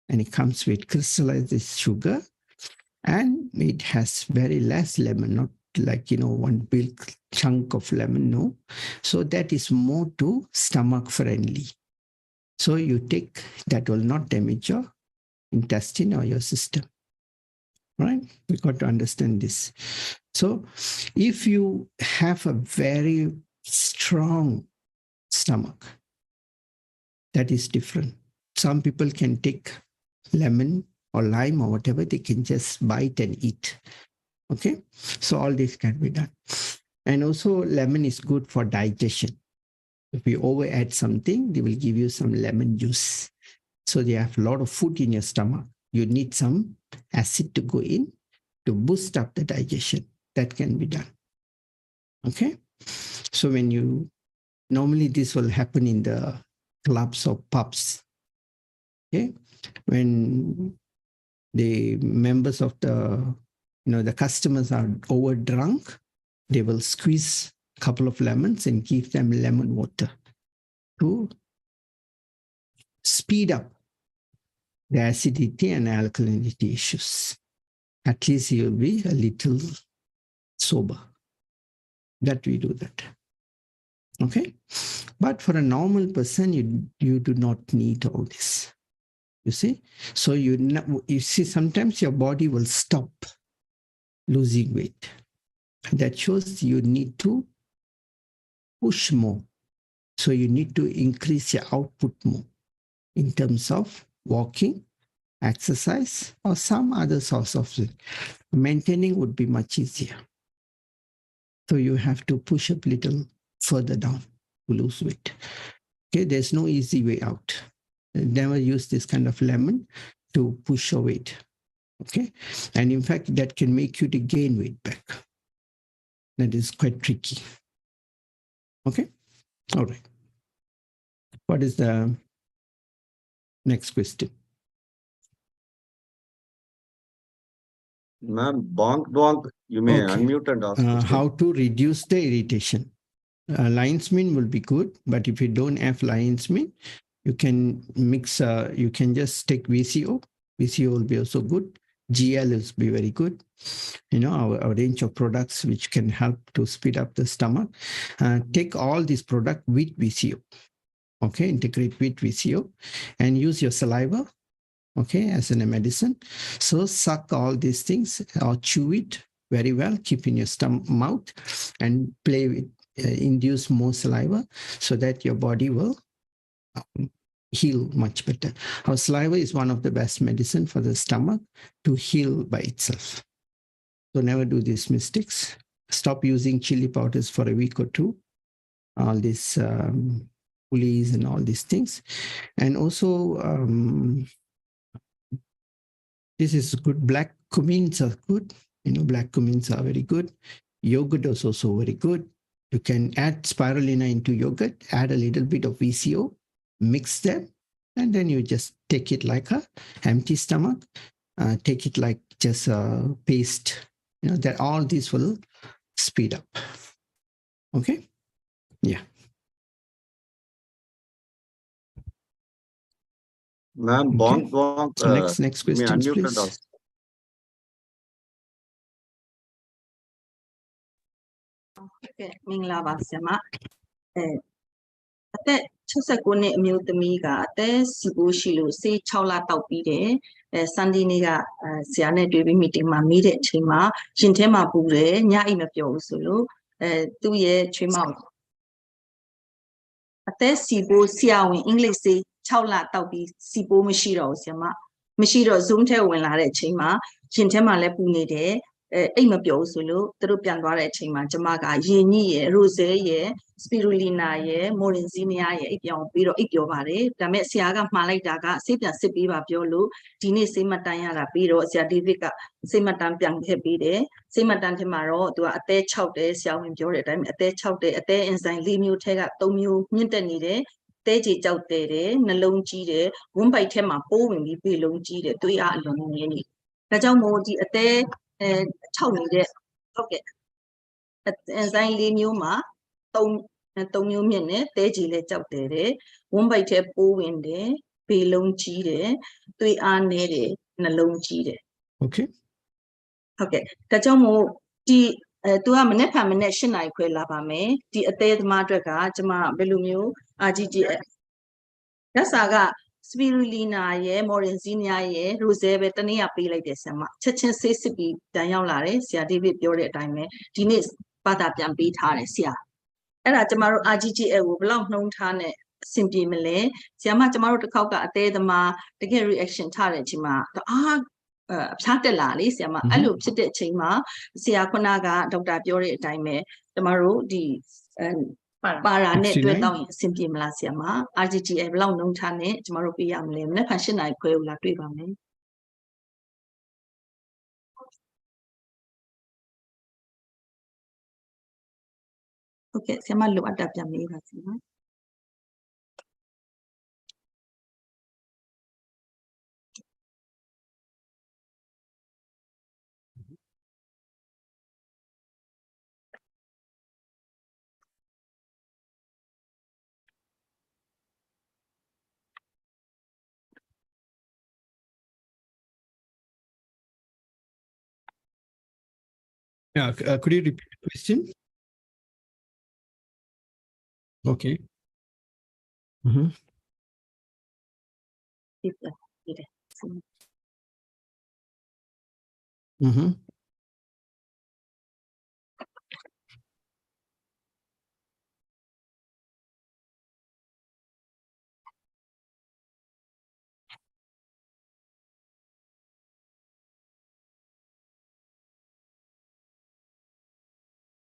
and it comes with crystallized sugar, and it has very less lemon, not like, one big chunk of lemon, no. So that is more to stomach friendly. So you take, that will not damage your intestine or your system, right? We got to understand this. So if you have a very strong stomach, that is different. Some people can take lemon or lime or whatever, they can just bite and eat. Okay, so all this can be done. And also lemon is good for digestion. If you over add something, they will give you some lemon juice. So they have a lot of food in your stomach. You need some acid to go in to boost up the digestion. That can be done. Okay, so normally this will happen in the clubs or pubs. Okay, when the members of the customers are over drunk, they will squeeze a couple of lemons and give them lemon water to speed up the acidity and alkalinity issues. At least you'll be a little sober. That we do that. Okay, but for a normal person, you do not need all this. You see, so you see, sometimes your body will stop losing weight. That shows you need to push more. So you need to increase your output more in terms of walking, exercise, or some other source of it. Maintaining would be much easier. So you have to push up a little further down to lose weight. Okay, there's no easy way out. Never use this kind of lemon to push your weight. Okay, and in fact, that can make you to gain weight back. That is quite tricky. Okay, all right. What is the next question? Ma'am, bonk, you may unmute and ask question. How to reduce the irritation? Lion's mane will be good, but if you don't have lion's mane, you can mix, you can just take VCO. VCO will be also good. GL will be very good. Our range of products which can help to speed up the stomach. Take all these products with VCO. Okay, integrate with VCO and use your saliva, okay, as in a medicine. So suck all these things or chew it very well, keep in your mouth and play with, induce more saliva so that your body will heal much better. Our saliva is one of the best medicine for the stomach to heal by itself. So never do these mistakes. Stop using chili powders for a week or two. all these pulleys and all these things. And also, this is good. Black cumins are good. Black cumins are very good. Yogurt is also very good. You can add spirulina into yogurt, add a little bit of VCO, mix them, and then you just take it like a empty stomach. Take it like just a paste. That all this will speed up. Okay. Yeah. Ma'am, Okay. bonk bonk. Next May questions, unmute and please. ask. Okay, မင်္ဂလာပါဆရာမအသက်69နှစ်အမျိုးသမီးကအသက်စီပိုးရှိလို့ဆေး6လတောက်ပြီးတယ်စန်ဒီနေ့ကဆရာနဲ့တွေ့ပြီး meeting မှာမေးတဲ့အချိန်မှာရင်ထဲမှာပူတယ်ညအိမ်မပျော်ဘူးဆိုလို့သူ့ရဲ့ချွေးမအသက်စီပိုးဆရာဝန်အင်္ဂလိပ်ဆေး6လတောက်ပြီးစီပိုးမရှိတော့ဘူးဆရာမမရှိတော့ Zoom ထဲဝင်လာတဲ့အချိန်မှာရင်ထဲမှာလည်းပူနေတယ်အိမ်မပျော်ဘူးဆိုလို့သူတို့ပြန်သွားတဲ့အချိန်မှာကျမကရေညှိရယ်ရိုဇဲရယ်စပီရူလီနာရယ်မိုရင်ဇီနီယာရယ်အိပ်ပြောင်းပြီးတော့အိပ်ပြောပါတယ်ဒါပေမဲ့ဆရာကမှားလိုက်တာကဆေးပြန်စစ်ပေးပါပြောလို့ဒီနေ့ဆေးမှတ်တမ်းရတာပြီးတော့ဆရာဒေးဗစ်ကဆေးမှတ်တမ်းပြန်ခဲ့ပေးတယ်ဆေးမှတ်တမ်းထဲမှာတော့သူကအသေး6တယ်ဆရာဝန်ပြောတဲ့အတိုင်းအသေး6တယ်အသေးအင်ဇိုင်4မျိုးထဲက3မျိုးမြင့်တက်နေတယ်တဲကြီးကြောက်တယ်နှလုံးကြီးတယ်ဝန်းပိုက်ထဲမှာပိုးဝင်ပြီးပေလုံးကြီးတယ်သွေးအားအလွန်ငယ်နေဒါကြောင့်မို့ဒီအသေး6နေတဲ့ဟုတ်ကဲ့အင်ဇိုင်4မျိုးမှာ3မျိုးမြင့်နဲ့တဲကြီးလည်းကြောက်တယ်ဝန်းပိုက်ထဲပိုးဝင်တယ်ပေလုံးကြီးတယ်သွေးအားနည်းတယ်နှလုံးကြီးတယ် Okay. ဟုတ်ကဲ့ဒါကြောင့်မို့ဒီသူကမနေ့က8နာရီခွဲလာပါမယ်ဒီအသေးသမားအတွက်ကကျမဘယ်လိုမျိုး RGTF လက်စာကစပီရူလီနာရယ်မော်ရင်ဇီနီယာရယ်ရိုဇဲပဲတနေ့ကပေးလိုက်တယ်ဆရာမချက်ချင်းဆေးစစ်ပြီးတန်ရောက်လာတယ်ဆရာဒေးဗစ်ပြောတဲ့အတိုင်းပဲဒီနေ့ဘာသာပြန်ပေးထားတယ်ဆရာအဲ့ဒါကျမတို့ RGTF ကိုဘယ်လောက်နှုံးထားနဲ့အဆင်ပြေမလဲဆရာမကျမတို့တစ်ခေါက်ကအသေးသမားတကယ် reaction ထားတဲ့အချိန်မှာအဖျားတက်လာလေဆရာမအဲ့လိုဖြစ်တဲ့အချိန်မှာဆရာခုနကဒေါက်တာပြောတဲ့အတိုင်းပဲကျမတို့ဒီပါရာနဲ့တွေ့တော့ရင်အဆင်ပြေမလားဆရာမ RGTF ဘယ်လောက်နှုံးထားနဲ့ကျမတို့ပြရမလဲမနေ့က8နာရီခွဲကိုလာတွေ့ပါမယ်ဟုတ်ကဲ့ဆရာမလိုအပ်တာပြန်မေးပါဆရာမYeah. Could you repeat the question? Okay. Mm-hmm. ပြပြတယ် Mm-hmm.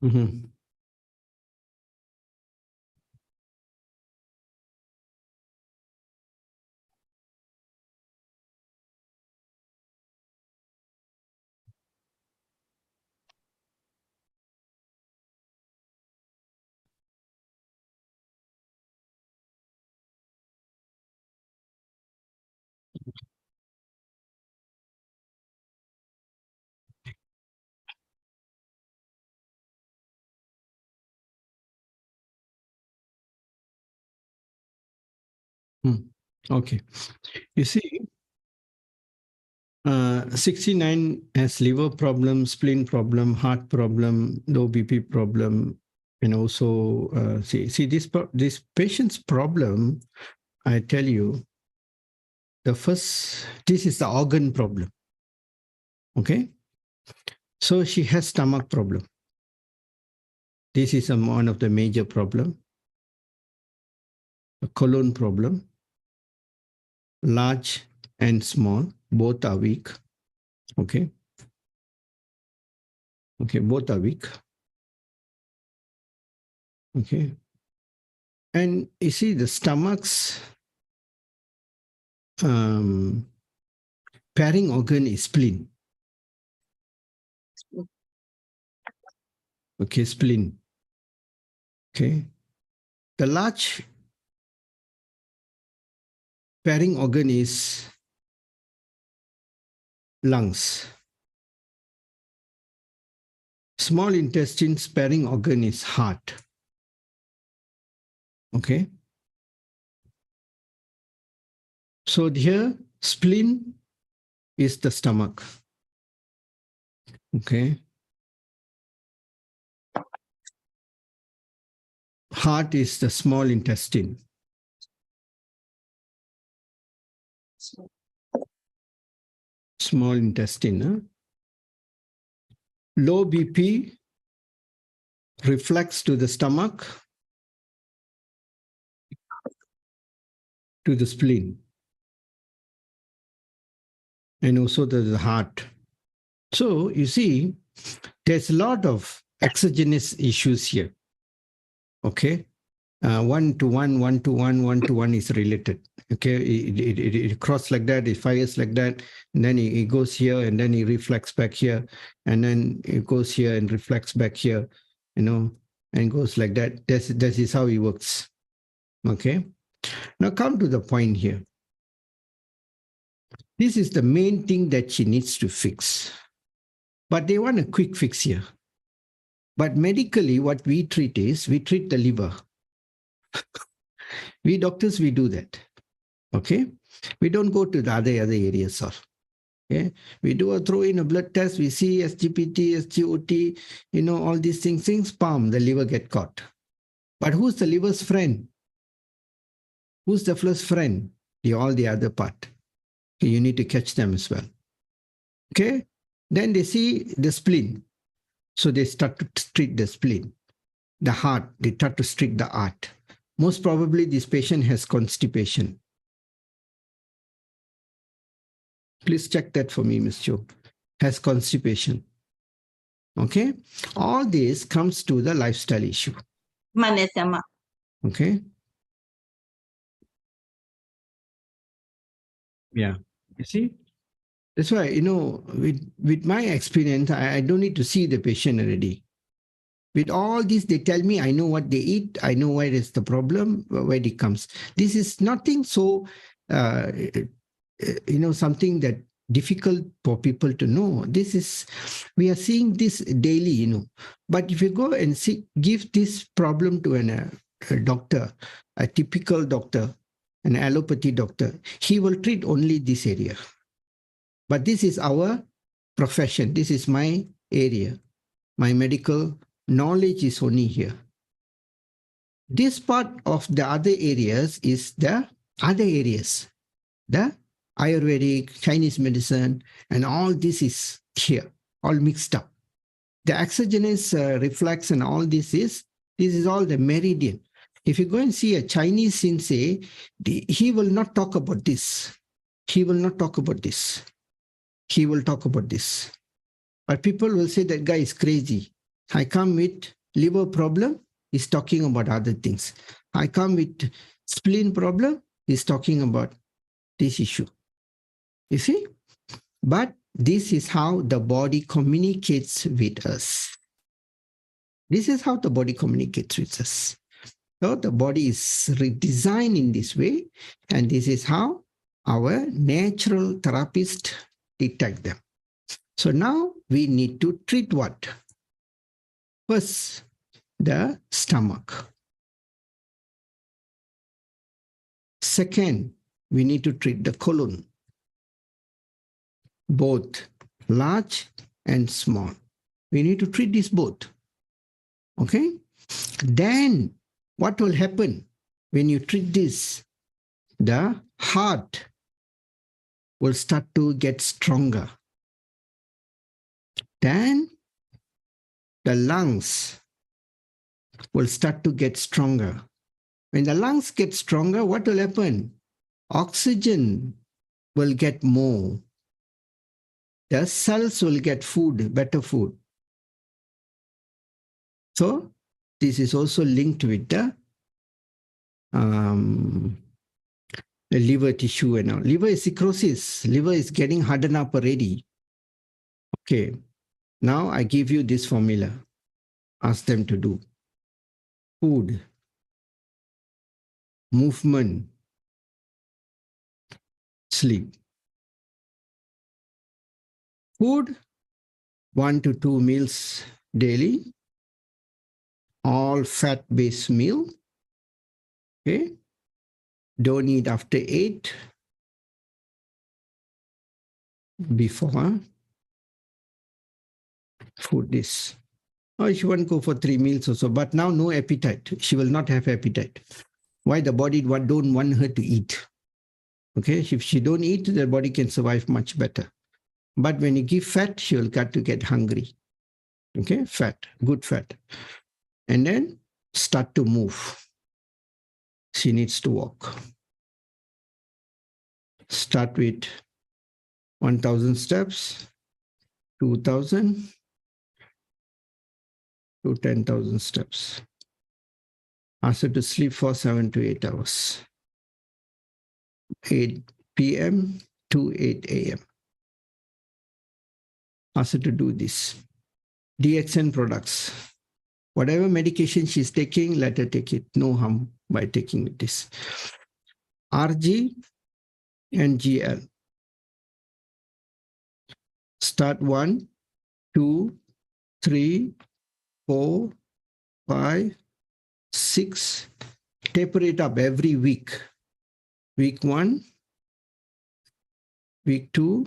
Mm-hmm. Okay. You see, 69 has liver problem, spleen problem, heart problem, low BP problem, and also see this patient's problem. I tell you, this is the organ problem. Okay, so she has stomach problem. This is one of the major problem. A colon problem. Large and small, both are weak. Okay. Okay, both are weak. Okay. And you see the stomach's pairing organ is spleen. Okay, spleen. Okay. The large pairing organ is lungs. Small intestine pairing organ is heart. Okay. So here, spleen is the stomach. Okay. Heart is the small intestine. Small intestine. Huh? Low BP reflects to the stomach, to the spleen, and also to the heart. So you see, there's a lot of exogenous issues here. Okay, 1 to 1, 1 to 1, 1 to 1 is related. Okay, it crosses like that, it fires like that, and then it goes here, and then it reflects back here, and then it goes here and reflects back here, you know, and goes like that. That is how it works. Okay, now come to the point here. This is the main thing that she needs to fix. But they want a quick fix here. But medically, what we treat is, we treat the liver. We doctors, we do that. Okay? We don't go to the other areas. Okay? We do a throw in a blood test, we see SGPT, SGOT, you know, all these things, palm, the liver get caught. But who's the liver's friend? Who's the first friend? All the other part. Okay, you need to catch them as well. Okay? Then they see the spleen. So they start to treat the spleen. The heart, they start to treat the heart. Most probably this patient has constipation. Please check that for me, Ms. Cho. Has constipation. Okay? All this comes to the lifestyle issue. Okay? Yeah. You see? That's why, you know, with my experience, I don't need to see the patient already. With all this, they tell me, I know what they eat. I know where is the problem, where it comes. This is nothing so, you know, something that difficult for people to know. This is, we are seeing this daily, you know. But if you go and see, give this problem to a doctor, a typical doctor, an allopathy doctor, he will treat only this area. But this is our profession. This is my area. My medical knowledge is only here. This part of the other areas is the other areas. The Ayurvedic, Chinese medicine, and all this is here, all mixed up. The exogenous reflex and all this is all the meridian. If you go and see a Chinese sensei, he will not talk about this. He will not talk about this. He will talk about this. But people will say that guy is crazy. I come with liver problem, he's talking about other things. I come with spleen problem, he's talking about this issue. You see? But this is how the body communicates with us. This is how the body communicates with us. So the body is redesigned in this way, and this is how our natural therapist detect them. So now we need to treat what? First, the stomach. Second, we need to treat the colon, both large and small. We need to treat these both. Okay? Then what will happen when you treat this? The heart will start to get stronger. Then the lungs will start to get stronger. When the lungs get stronger, what will happen? Oxygen will get more. The cells will get food, better food. So this is also linked with the the liver tissue and all. Liver is cirrhosis. Liver is getting hardened up already. Okay. Now I give you this formula. Ask them to do. Food, movement, sleep. Food, 1 to 2 meals daily, all fat-based meal. Okay. Don't eat after 8. Before food this. Or she won't go for 3 meals or so, but now no appetite. She will not have appetite. Why? The body don't want her to eat. Okay, if she don't eat, the body can survive much better. But when you give fat, she will got to get hungry. Okay, fat, good fat. And then start to move. She needs to walk. Start with 1,000 steps, 2,000 to 10,000 steps. Ask her to sleep for 7 to 8 hours. 8 p.m. to 8 a.m. Ask her to do this. DXN products. Whatever medication she's taking, let her take it. No harm by taking this. RG and GL. Start 1, 2, 3, 4, 5, 6. Taper it up every week. Week 1, week 2,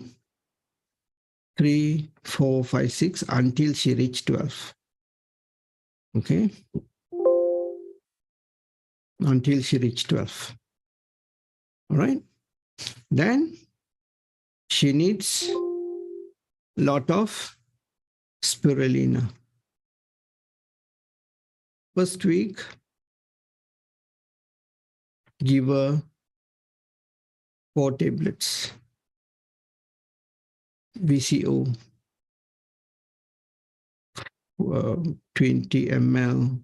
3, 4, 5, 6 until she reached 12. Okay. Until she reached 12. All right. Then she needs a lot of spirulina. First week, give her 4 tablets. VCO, 20 ml,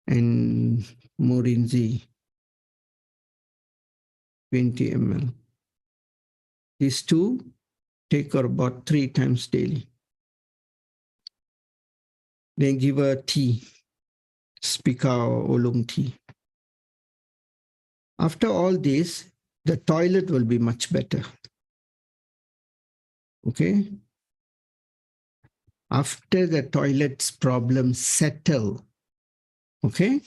and Morinzi, 20 ml. These two take her about 3 times daily. Then give her tea, Spica or oolong tea. After all this, the toilet will be much better. Okay. After the toilet's problems settle, okay.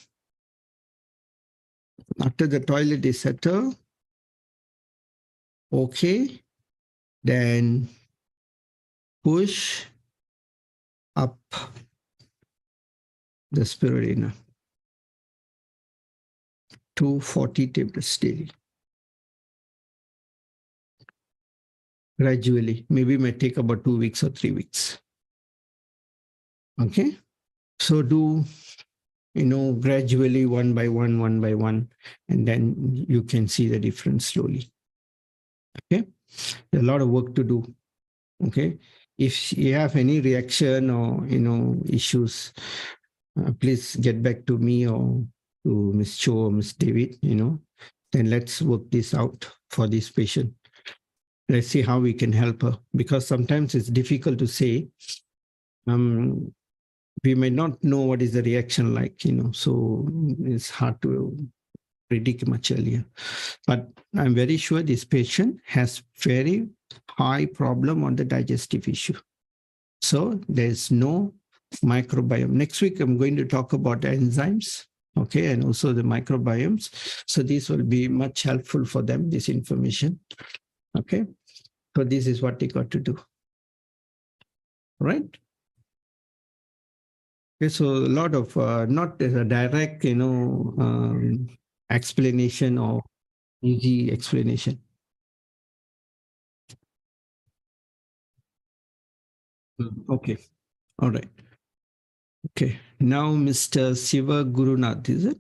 After the toilet is settled, okay, then push up the spirulina to 40 tablets daily. Gradually, maybe it might take about 2 weeks or 3 weeks. Okay, so do, gradually one by one, and then you can see the difference slowly. Okay, there's a lot of work to do. Okay, if you have any reaction or issues, please get back to me or to Ms. Cho or Ms. David. Then let's work this out for this patient. Let's see how we can help her, because sometimes it's difficult to say. We may not know what is the reaction like, so it's hard to predict much earlier. But I'm very sure this patient has very high problem on the digestive issue. So there's no microbiome. Next week, I'm going to talk about enzymes, okay, and also the microbiomes. So this will be much helpful for them, this information, okay. So this is what they got to do, right? Okay, so a lot of not a direct, explanation or easy explanation. Okay, all right. Okay, now Mr. Siva Gurunath, is it?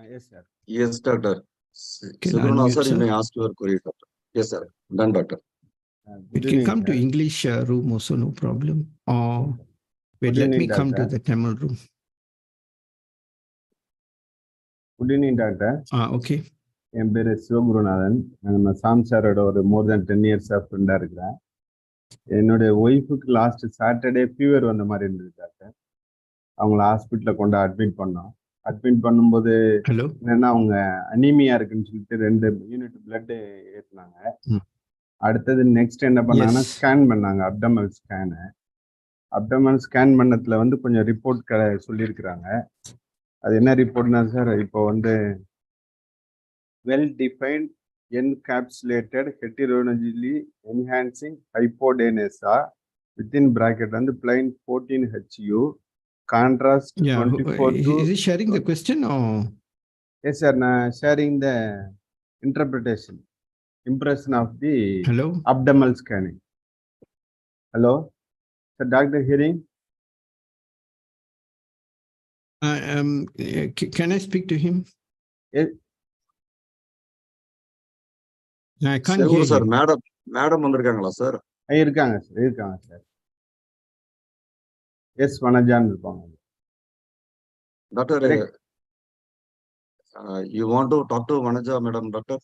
Yes, sir. Yes, doctor. Can Subrana, unmute, sir, you sir? may ask your query, doctor. Yes, sir. Done, doctor. It can come to English room also, no problem. Or wait, Good let me evening, come to doctor. the Tamil room. Good evening doctor. Okay. என் பேர் சிவகுருநாதன். நம்ம சாம் சாரோட ஒரு மோர் தென் 10 years ஃப்ரெண்டாக இருக்கிறேன். என்னுடைய ஒய்ஃபுக்கு last Saturday fever வந்த மாதிரி இருந்தது டாக்டர். அவங்கள ஹாஸ்பிட்டலில் கொண்டு அட்மிட் பண்ணோம். அட்மிட் பண்ணும்போது Hello. என்னன்னா அவங்க அனீமியா இருக்குன்னு சொல்லிட்டு 2 யூனிட் பிளட் ஏற்றினாங்க. அடுத்தது நெக்ஸ்ட் என்ன பண்ணாங்கன்னா Yes. ஸ்கேன் பண்ணாங்க, அப்டமல் ஸ்கேனு. அப்டமல் ஸ்கேன் பண்ணதுல வந்து கொஞ்சம் ரிப்போர்ட் சொல்லியிருக்கிறாங்க. அது என்ன ரிப்போர்ட்னா சார், இப்போ வந்து well defined encapsulated heterogeneous enhancing hypodense within bracket வந்து plain 14HU contrast Yeah. 24 to Is he sharing the question or? yes sir, நான் sharing the interpretation impression of the Hello. abdominal scanning. Hello sir, doctor hearing? Can I speak to him? Yes. I can't hear sir him. Madam வந்திருக்காங்களா sir? இருக்காங்க sir. S வனஜான் இருப்பாங்க. Doctor, you want to talk to Vanaja madam, doctor?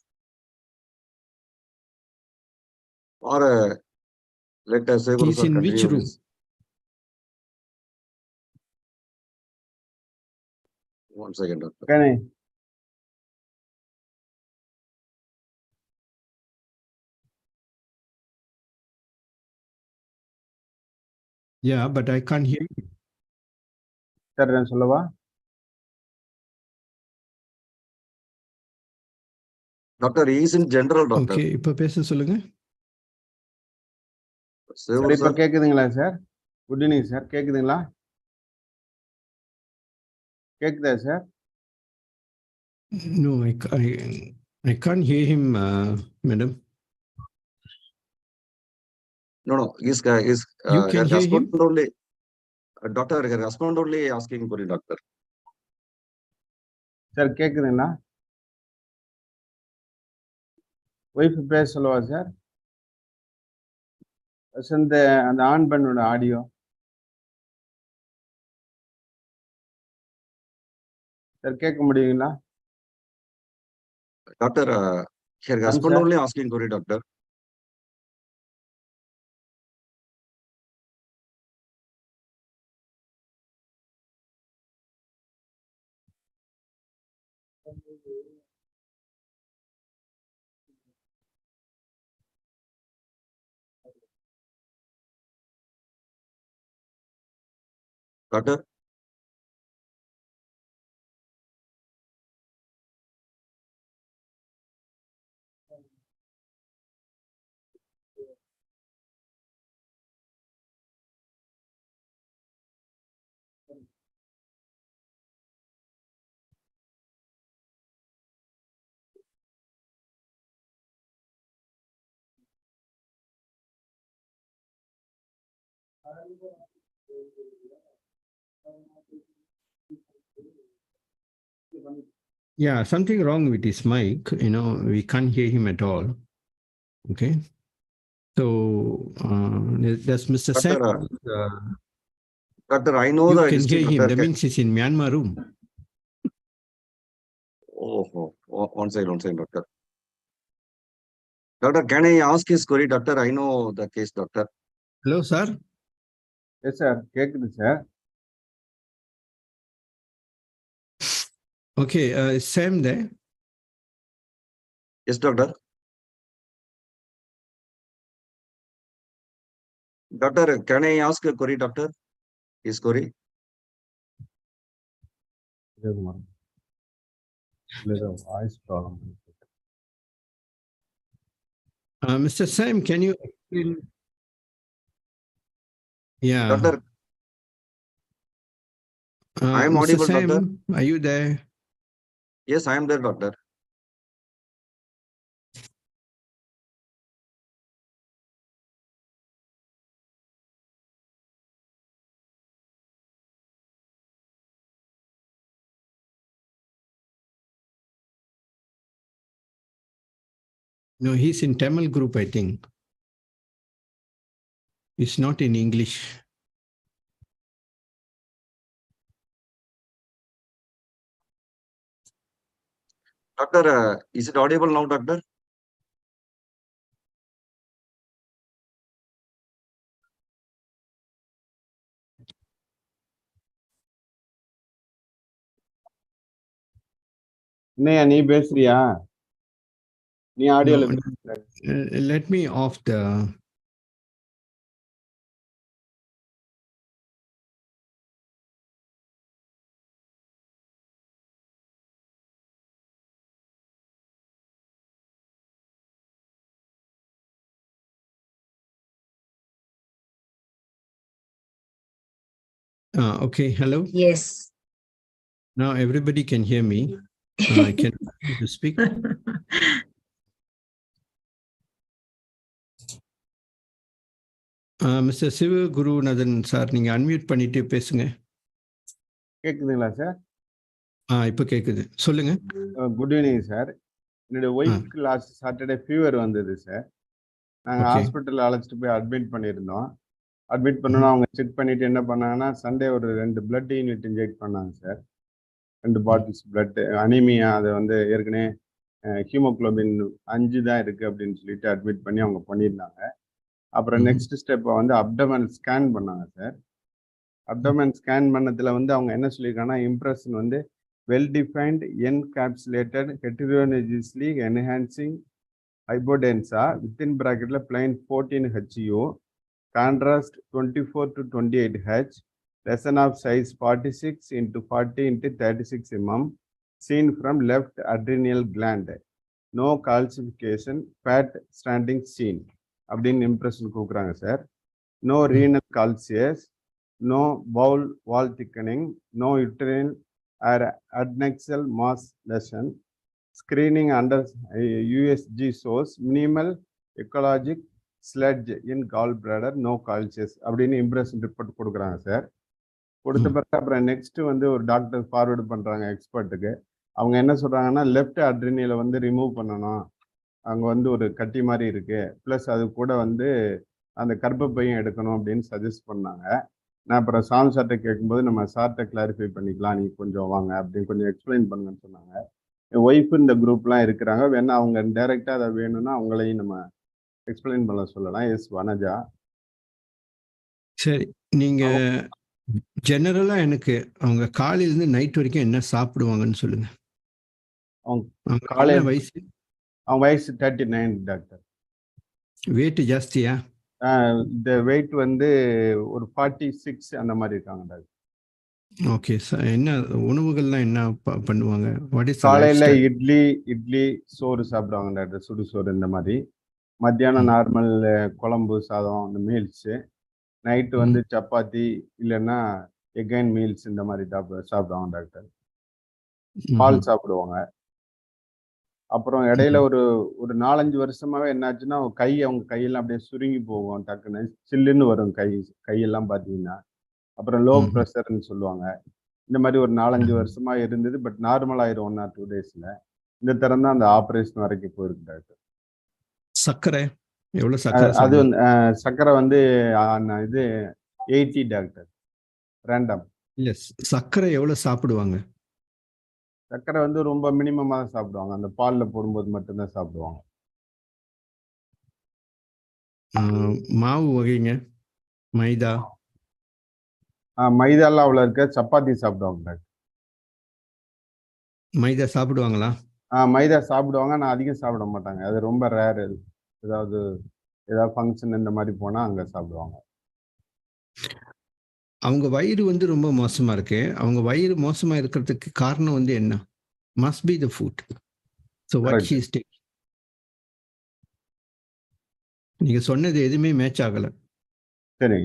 Or let us say He's in which room? One second, doctor. Can I? Yeah, but I can't hear you. Sir நான் சொல்லவா? Doctor, he is in general, doctor. Okay, இப்ப பேச சொல்லுங்க. Sir இப்ப கேக்குதுங்களா sir? Good evening sir, கேக்குதுங்களா? கேக்குதா sir? No, I can't hear him, madam. No, his You can hear him? only. Doctor, her husband only asking for it, doctor. Sir கேக்குதுங்களா? Wife பேச சொல்லவா சார்? அந்த ஆன் பண்ணோட ஆடியோ சார் கேட்க முடியுங்களா? Doctor, her husband only asking for it, doctor. Doctor? Yeah, something wrong with his mic. We can't hear him at all. Okay. So that's Mr. Sam. Doctor, I know You the can hear district him. doctor That means he's in Myanmar room. Oh, one second, doctor. Doctor, can I ask his query, doctor? I know the case, doctor. Hello, sir. Yes sir கேக்குது sir. Okay, is Sam there? Yes, doctor. Doctor, can I ask a query, doctor? His query? Voice problem. Mr. Sam, can you explain? Yeah. Doctor, I am Mr. audible, Sam, doctor. are you there? Yes, I am there, doctor. No, he's in Tamil group, I think. It's not in English. Doctor, is it audible now, doctor? என்னையா நீ பேசுறியா? நீ ஆடியோல No, let me off the. Okay, hello. Yes. Now everybody can hear me. I can to speak. Mr. Siva Gurunathan sir, நீங்க unmute பண்ணிட்டு பேசுங்க. கேக்குதுங்களா sir? இப்போ கேக்குது. சொல்லுங்க. Good evening sir. என்னுடைய ஒய்ஃப்க்கு லாஸ்ட் சாட்டர்டே ஃபீவர் வந்தது சார். நாங்கள் ஹாஸ்பிட்டலில் அழைச்சிட்டு போய் அட்மிட் பண்ணியிருந்தோம். அட்மிட் பண்ணோன்னா அவங்க செக் பண்ணிட்டு என்ன பண்ணாங்கன்னா சண்டே ஒரு 2 பிளட் யூனிட் இன்ஜெக்ட் பண்ணாங்க சார். 2 பாட்டில்ஸ் பிளட் அனிமியா, அதை வந்து ஏற்கனவே ஹீமோக்ளோபின் 5 தான் இருக்குது அப்படின்னு சொல்லிட்டு அட்மிட் பண்ணி அவங்க பண்ணியிருந்தாங்க. அப்புறம் நெக்ஸ்ட் ஸ்டெப்பை வந்து அப்டமன் ஸ்கேன் பண்ணாங்க சார். அப்டமன் ஸ்கேன் பண்ணதில் வந்து அவங்க என்ன சொல்லியிருக்காங்கன்னா இம்ப்ரெஷன் வந்து well defined encapsulated heterogeneously enhancing hypodense within ப்ராக்கெட்டில் plain 14 HU, contrast 24 to 28 H, lesson of size 46 into 40 into 36 mm, seen from left adrenal gland, no calcification, fat standing seen அப்படின்னு இம்ப்ரெஷன் கொடுக்குறாங்க சார். No renal calculus, no bowel wall thickening, no uterine or adnexal mass lesion, screening under USG source, minimal ecologic sludge in gallbladder, no calcius அப்படின்னு impression report கொடுக்குறாங்க sir. கொடுத்த பிறகு அப்புறம் next வந்து ஒரு டாக்டர் ஃபார்வர்டு பண்ணுறாங்க எக்ஸ்பர்ட்டுக்கு. அவங்க என்ன சொல்கிறாங்கன்னா லெஃப்ட் அட்ரினியில் வந்து ரிமூவ் பண்ணணும், அங்கே வந்து ஒரு கட்டி மாதிரி இருக்கு, ப்ளஸ் அது கூட வந்து அந்த கர்ப்பப்பையும் எடுக்கணும் அப்படின்னு சஜஸ்ட் பண்ணாங்க. நான் அப்புறம் சாம் சார்ட்ட கேட்கும்போது நம்ம சார்ட்ட கிளாரிஃபை பண்ணிக்கலாம், நீ கொஞ்சம் வாங்க அப்படின்னு கொஞ்சம் எக்ஸ்பிளைன் பண்ணுங்கன்னு சொன்னாங்க. என் ஒய்ஃபு இந்த குரூப்லாம் இருக்கிறாங்க, வேணா அவங்க டைரெக்டாக அதை வேணும்னா அவங்களையும் நம்ம எக்ஸ்பிளைன் பண்ண சொல்லலாம். எஸ் வனஜா. சரி, நீங்க ஜெனரலா எனக்கு அவங்க காலையிலேருந்து நைட் வரைக்கும் என்ன சாப்பிடுவாங்கன்னு சொல்லுங்க. அவங்க காலையில் வயசு? அவங்க வயசு 39 டாக்டர். வெயிட் ஜாஸ்தியா? இந்த வெயிட் வந்து ஒரு 46 அந்த மாதிரி இருக்காங்க டாக்டர். Okay sir. என்ன உணவுகள்லாம் என்ன பண்ணுவாங்க? காலையில் இட்லி சோறு சாப்பிடுவாங்க டாக்டர், சுடுசோறு இந்த மாதிரி. மத்தியானம் நார்மல் குழம்பு சாதம் இந்த மீல்ஸு. நைட்டு வந்து சப்பாத்தி இல்லைன்னா எகைன் மீல்ஸ் இந்த மாதிரி சாப்பிடுவாங்க டாக்டர். பால் சாப்பிடுவாங்க. அப்புறம் இடையில ஒரு 4-5 வருஷமாவே என்னாச்சுன்னா அவங்க கையெல்லாம் அப்படியே சுருங்கி போகும், டக்குன்னு சில்லுன்னு வரும் கையெல்லாம் பார்த்தீங்கன்னா. அப்புறம் லோ ப்ரெஷர்னு சொல்லுவாங்க. இந்த மாதிரி ஒரு 4-5 வருஷமா இருந்தது. பட் நார்மல் ஆயிரும் 1 or 2 daysல. இந்த தரம் தான் அந்த ஆப்ரேஷன் வரைக்கும் போயிருக்கு டாக்டர். சர்க்கரை எவ்வளோ? சர்க்கரை அது சர்க்கரை வந்து இது 80 டாக்டர், ரேண்டம். இல்லை, சர்க்கரை எவ்வளோ சாப்பிடுவாங்க? சர்க்கரை வந்து ரொம்ப மினிமமாக தான் சாப்பிடுவாங்க, அந்த பாலில் போடும்போது மட்டும்தான் சாப்பிடுவாங்க. மாவு வகைங்க, மைதா? மைதாலாம் அவ்வளோ இருக்க. சப்பாத்தி சாப்பிடுவாங்க டாக்டர். மைதா சாப்பிடுவாங்களா? மைதா சாப்பிடுவாங்க, நான் அதிகம் சாப்பிட மாட்டாங்க, அது ரொம்ப ரேர். ஏதாவது ஃபங்க்ஷன் இந்த மாதிரி போனால் அங்கே சாப்பிடுவாங்க. அவங்க வயிறு வந்து ரொம்ப மோசமா இருக்கு. அவங்க வயிறு மோசமா இருக்கிறதுக்கு காரணம் வந்து என்ன? Must be the food. So what she is taking. நீங்க சொன்னது எதுவுமே மேட்ச் ஆகலை. சரி.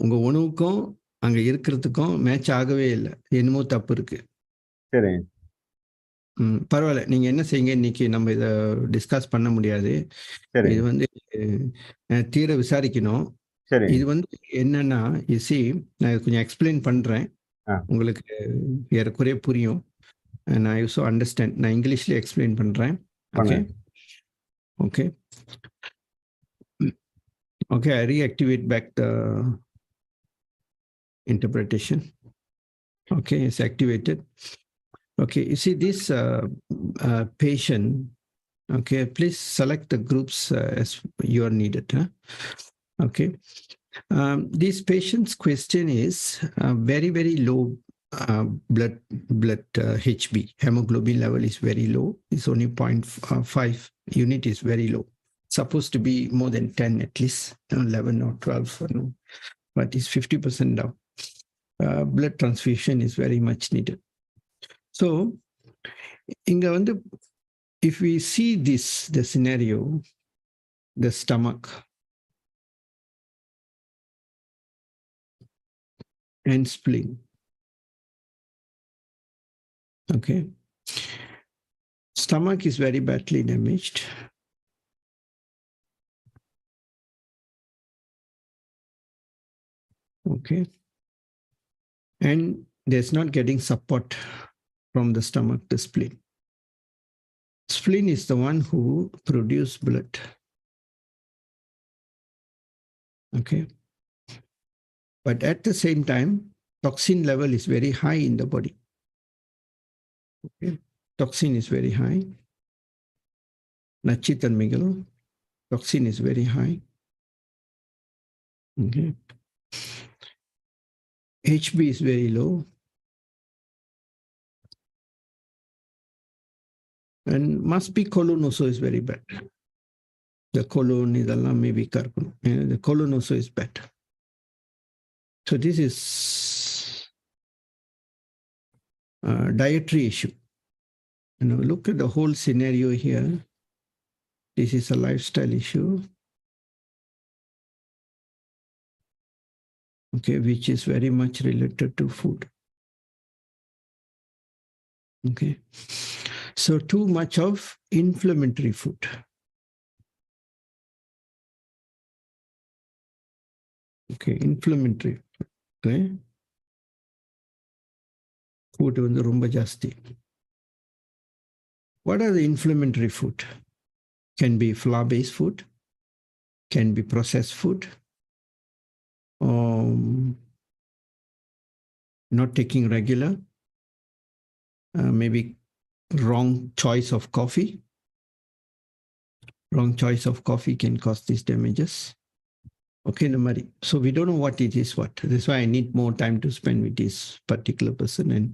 உங்க உணவுக்கும் அங்க இருக்கிறதுக்கும் மேட்ச் ஆகவே இல்லை. என்னமோ தப்பு இருக்கு. சரி. பரவாயில்ல, நீங்க என்ன செய்யுங்க, இன்னைக்கு நம்ம இதை டிஸ்கஸ் பண்ண முடியாது. இது வந்து தீர விசாரிக்கணும். இது வந்து என்னன்னா, நான் கொஞ்சம் எக்ஸ்பிளைன் பண்றேன், உங்களுக்கு ஏறக்குறைய புரியும். நான் யூஸோ அண்டர்ஸ்டாண்ட். நான் இங்கிலீஷ்ல எக்ஸ்பிளைன் பண்றேன். Okay okay okay. I reactivate back the interpretation. Okay, it's activated. Okay, you see this patient, okay, please select the groups as you are needed. Huh? Okay, this patient's question is very, very low blood HB. Hemoglobin level is very low. It's only 0.5 unit is very low. Supposed to be more than 10 at least, 11 or 12, no, but it's 50% down. Blood transfusion is very much needed. So, if we see this, the scenario, the stomach and spleen, okay, stomach is very badly damaged. Okay, and there's not getting support from the stomach, the spleen. Spleen is the one who produces blood. Okay. But at the same time, toxin level is very high in the body. Okay. Toxin is very high. Nachit and Miguel, toxin is very high. Okay. HB is very low. And must be colon also is very bad. The colon is maybe carbon. The colon also is bad. So this is a dietary issue. Look at the whole scenario here. This is a lifestyle issue. Okay, which is very much related to food. Okay. So too much of inflammatory food. Okay, inflammatory. Okay. Food வந்து ரொம்ப ஜாஸ்தி. What are the inflammatory food? Can be flour-based food, can be processed food, not taking regular, maybe wrong choice of coffee. Wrong choice of coffee can cause these damages. Okay, Namari. So we don't know what it is what. That's why I need more time to spend with this particular person and,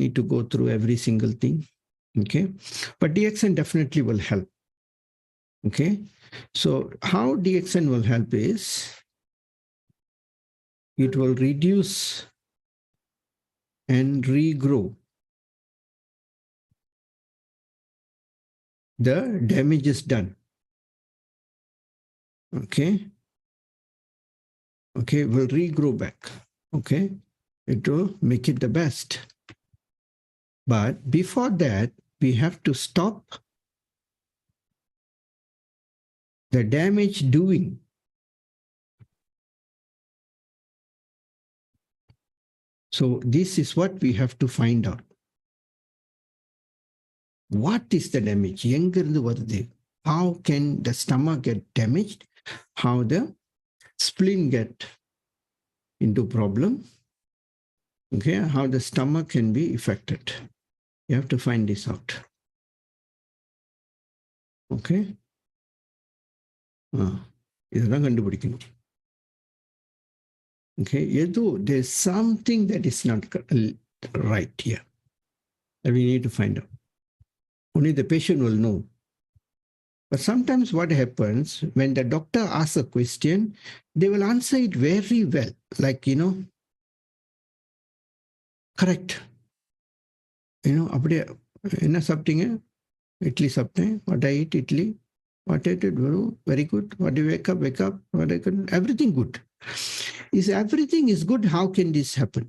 need to go through every single thing. Okay. But DXN definitely will help. Okay. So how DXN will help is it will reduce and regrow the damages done. Okay. Okay, will regrow back. Okay. It will make it the best. But before that, we have to stop the damage doing. So this is what we have to find out. What is the damage? How can the stomach get damaged? How the spleen get into problem? Okay, how the stomach can be affected. You have to find this out. Okay. இதெல்லாம் கண்டுபிடிக்கணும். Okay, there's something that is not right here that we need to find out. Only the patient will know. But sometimes what happens when the doctor asks a question, they will answer it very well. Like, correct. அப்படியே என்ன சாப்பிட்டீங்க? இட்லி சாப்பிட்டேன். What I eat idli. What I did, very good. What do you wake up? What I could, everything good. If everything is good, how can this happen?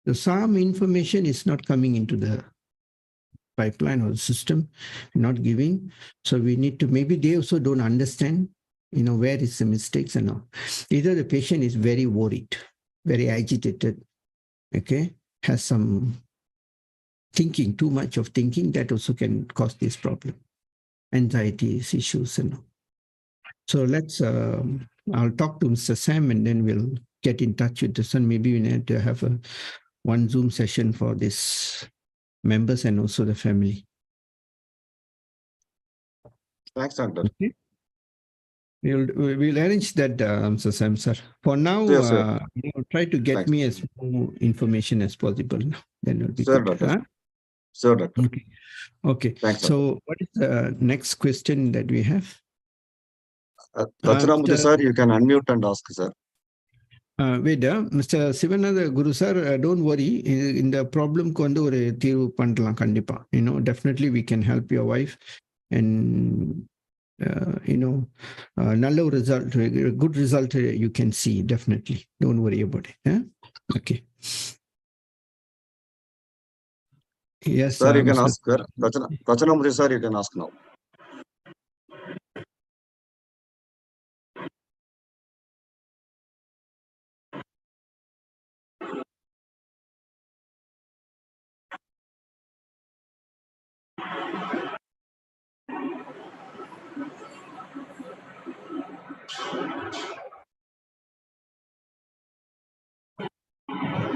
So some information is not coming into the pipeline or the system, not giving. So we need to, maybe they also don't understand, where is the mistakes and all. Either the patient is very worried, very agitated, okay, has some thinking, too much of thinking, that also can cause this problem. Anxieties, issues and all. So I'll talk to Mr. Sam and then we'll get in touch with the son. Maybe we need to have a one Zoom session for this members and also the family. Thanks, doctor. Okay. We'll arrange that, Mr. Sam, sir. For now, Yes, sir. try to get Thanks. me as more information as possible. Then it'll be Sure, good. doctor. Huh? Sure, doctor. Okay. Okay. Thanks, doctor. So what is the next question that we have? Dachinamurthy, sir, you can unmute and ask, sir. Wait, Mr. Sivanatha Guru sir, don't worry. In the problem kondu oru theervu pannalam kandipa. Definitely we can help your wife and நல்ல ஒரு result, good result you can see, definitely. Don't worry about it. Okay. Yes, Sir, you can Mr. ask, sir. Dachinamurthy, sir, you can ask now.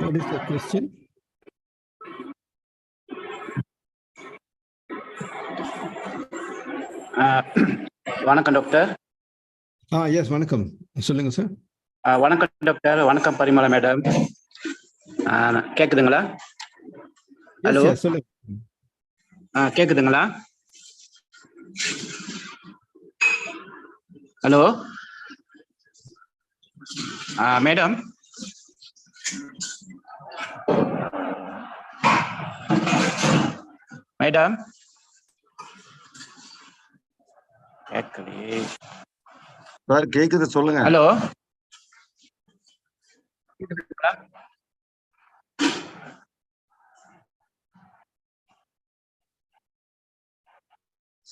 What is the question? வணக்கம் doctor. Yes, வணக்கம். சொல்லுங்க sir. வணக்கம் doctor. வணக்கம் Parimala madam. கேக்குதுங்களா? Hello. சொல்லுங்க. கேக்குதுங்களா? Hello. Madam. Madam. கேட்கலையே. Sir கேக்குது, சொல்லுங்க. ஹலோ.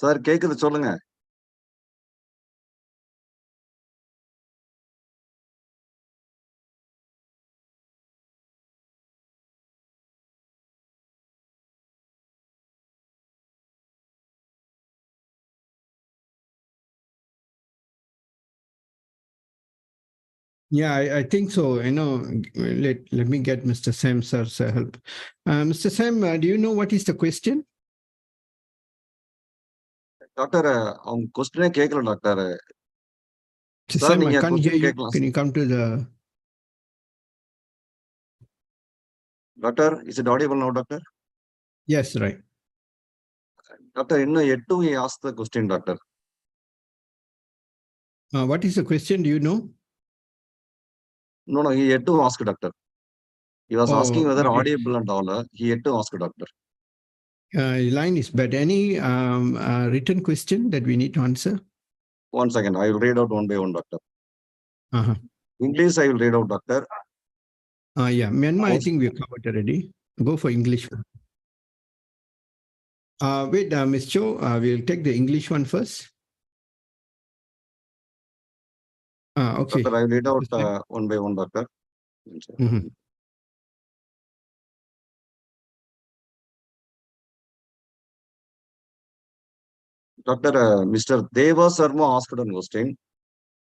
சார் கேக்குது, சொல்லுங்க. Yeah, I think so. Let me get Mr. Sam sir's help. Mr. Sam, do you know what is the question? Doctor, அவங்க கொஸ்டினே கேட்கல doctor. Mr. Sir, Sam, I நீங்க can't hear question you. கேட்கலாம். Can you come to the... doctor, is it audible now, doctor? Yes, right. Doctor, இன்னும் yet to ask the question, doctor. What is the question? Do you know? No, he yet to ask, doctor. He was asking whether okay. audible and all. He yet to ask, doctor. Line is bad. Any written question that we need to answer? One second, I will read out one by one, doctor. Uh-huh. English, I will read out, doctor. Yeah, Myanmar, I think we covered already. Go for English. Wait, Ms. Cho, we'll take the English one first. Okay. Doctor, I will read out one by one, doctor. Mm-hmm. Doctor, Mr. Deva Sharma asked a question.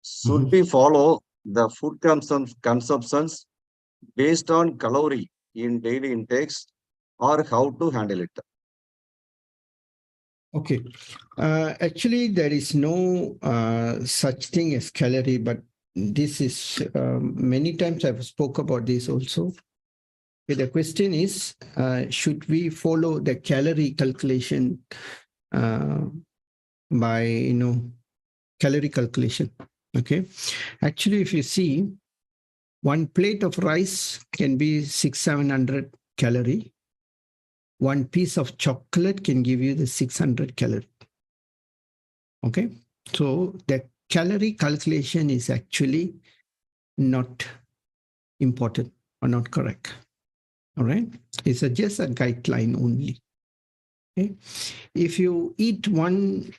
Should we follow the food consumptions based on calorie in daily intakes, or how to handle it? Okay. Actually, there is no such thing as calorie, but this is many times I've spoke about this also. Okay, the question is, should we follow the calorie calculation by calorie calculation? Okay. Actually, if you see, one plate of rice can be 600-700 calorie. One piece of chocolate can give you the 600 calorie. Okay. So the calorie calculation is actually not important or not correct. All right. It's just a guideline only. Okay. If you eat one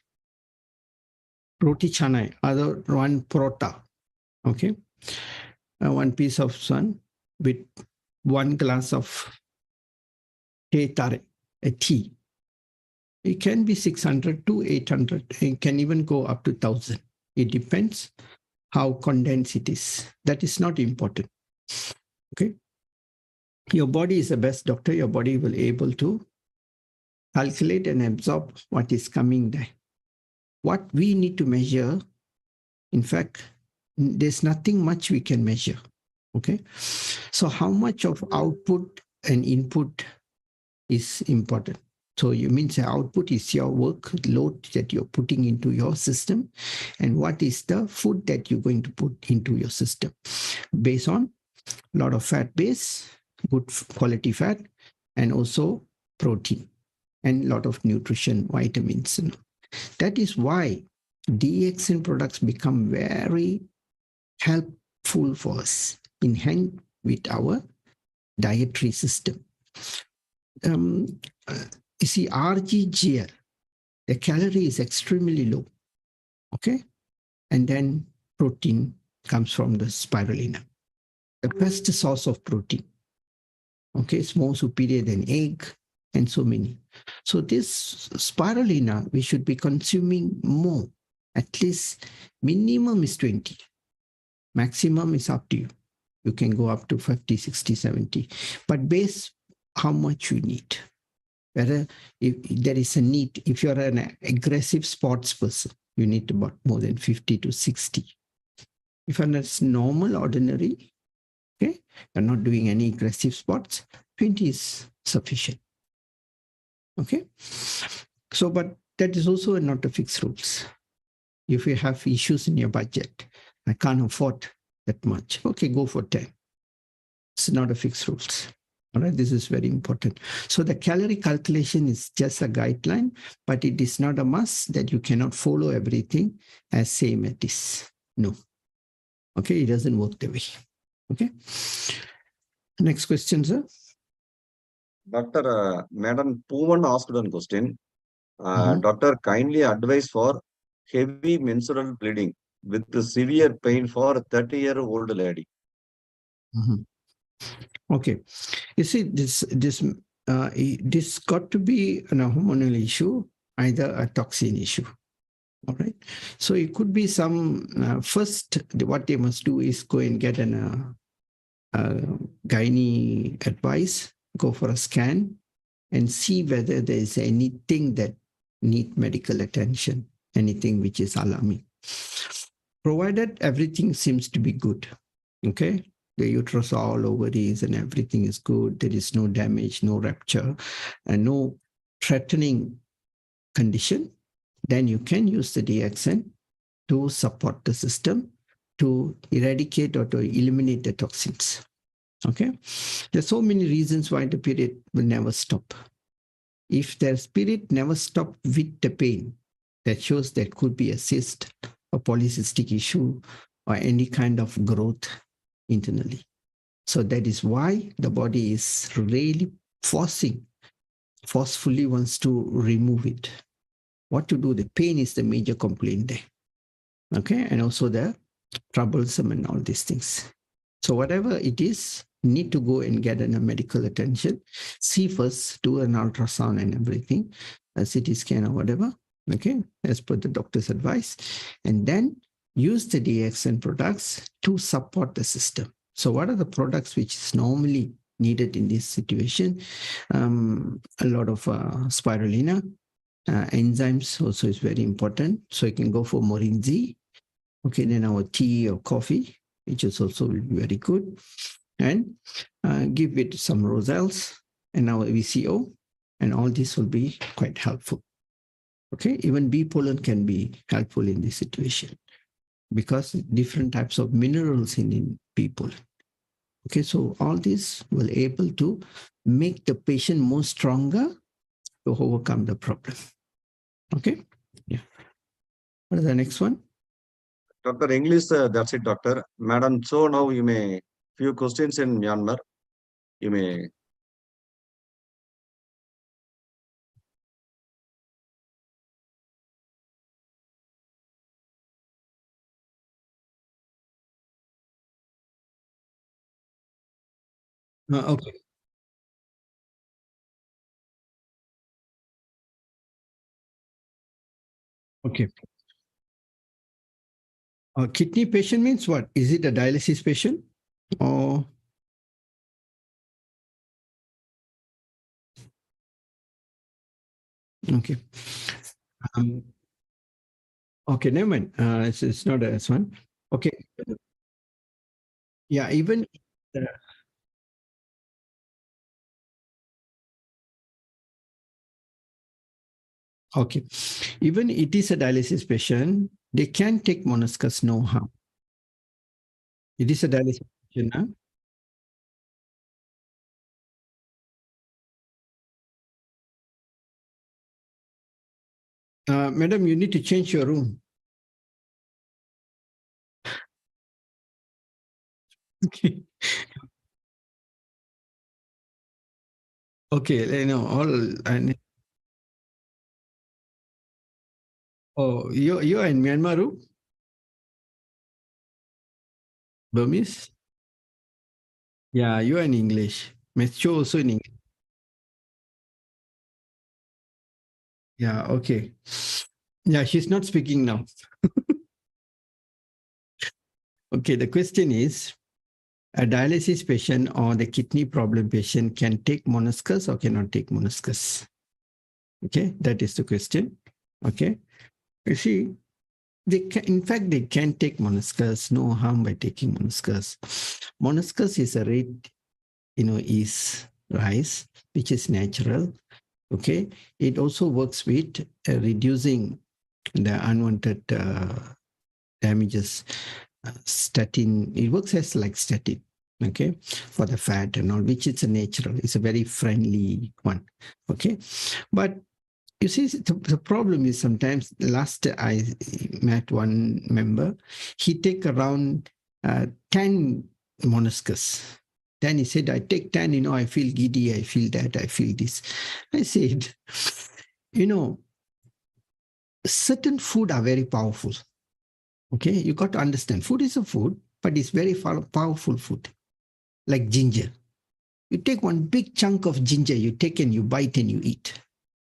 roti canai, other one prota, okay, one piece of sun with one glass of tare, a tea, it can be 600 to 800. It can even go up to 1,000. It depends how condensed it is. That is not important. Okay. Your body is the best doctor. Your body will able to calculate and absorb what is coming there. What we need to measure, in fact, there's nothing much we can measure. Okay. So how much of output and input is important? So you mean the output is your workload that you're putting into your system, and what is the food that you're going to put into your system based on a lot of fat base, good quality fat, and also protein and a lot of nutrition, vitamins. And that is why DXN products become very helpful for us in hand with our dietary system. You see, RGGL, the calorie is extremely low, okay? And then protein comes from the spirulina, the best source of protein. Okay, it's more superior than egg and so many. So this spirulina, we should be consuming more. At least minimum is 20. Maximum is up to you. You can go up to 50, 60, 70. But base how much you need. Whether if there is a need, if you're an aggressive sports person, you need about more than 50 to 60. If you're normal, ordinary, okay, you're not doing any aggressive sports, 20 is sufficient. Okay. So, but that is also not a fixed rules. If you have issues in your budget, I can't afford that much. Okay, go for 10. It's not a fixed rules. All right, this is very important. So the calorie calculation is just a guideline, but it is not a must that you cannot follow everything as same as this. No. Okay, it doesn't work the way. Okay. Next question, sir. Doctor, Madam Puman asked one question. Mhm. Doctor, kindly advise for heavy menstrual bleeding with the severe pain for a 30-year-old lady. Mhm. Okay, you see, this got to be a hormonal issue, either a toxin issue. All right, so it could be some first. What they must do is go and get an gynae advice, go for a scan, and see whether there is anything that need medical attention, anything which is alarming. Provided everything seems to be good, okay. The uterus, all ovaries and everything is good. There is no damage, no rupture, and no threatening condition. Then you can use the DXN to support the system to eradicate or to eliminate the toxins. Okay. There's so many reasons why the period will never stop. If the period never stop with the pain, that shows there could be a cyst, a polycystic issue, or any kind of growth internally. So that is why the body is really forcefully wants to remove it. What to do? The pain is the major complaint there. Okay, and also the troublesome and all these things. So whatever it is, need to go and get a medical attention. See first, do an ultrasound and everything, a CT scan or whatever. Okay, as per the doctor's advice, and then use the DXN products to support the system. So what are the products which is normally needed in this situation? A lot of spirulina, enzymes also is very important. So you can go for Morinzi. Okay, then our tea or coffee, which is also will be very good. And give it some roselles and our VCO, and all this will be quite helpful. Okay, even bee pollen can be helpful in this situation because different types of minerals in bee pollen. Okay, so all this will able to make the patient more stronger to overcome the problem. Okay, yeah. What is the next one? Dr. English, that's it, Doctor. Madam, so now you may few questions in Myanmar. You may. Okay. Okay. Kidney patient means what? Is it a dialysis patient or Okay. Okay, never mind. It's not a one. Okay. Yeah, even okay, even it is a dialysis patient, they can take monoscus, no harm. It is a dialysis patient, huh? Madam, you need to change your room. Okay. Okay, you know, oh, you're in Myanmar room? Burmese? Yeah, you're in English. Metro also in English. Yeah, okay. Yeah, she's not speaking now. Okay, the question is, a dialysis patient or the kidney problem patient can take monoscus or cannot take monoscus? Okay, that is the question. Okay, you see, they can, in fact, they can take monoscus, no harm by taking monoscus. Monoscus is a rate, is rice, which is natural. Okay, it also works with reducing the unwanted damages. Statin, it works as like statin, okay, for the fat and all, which is a natural, it's a very friendly one. Okay, but you see, the problem is sometimes, last I met one member, he take around 10 monoscus. Then he said, I take 10, I feel giddy, I feel that, I feel this. I said, certain food are very powerful. Okay, you got to understand, food is a food, but it's very powerful food, like ginger. You take one big chunk of ginger, you take and you bite and you eat.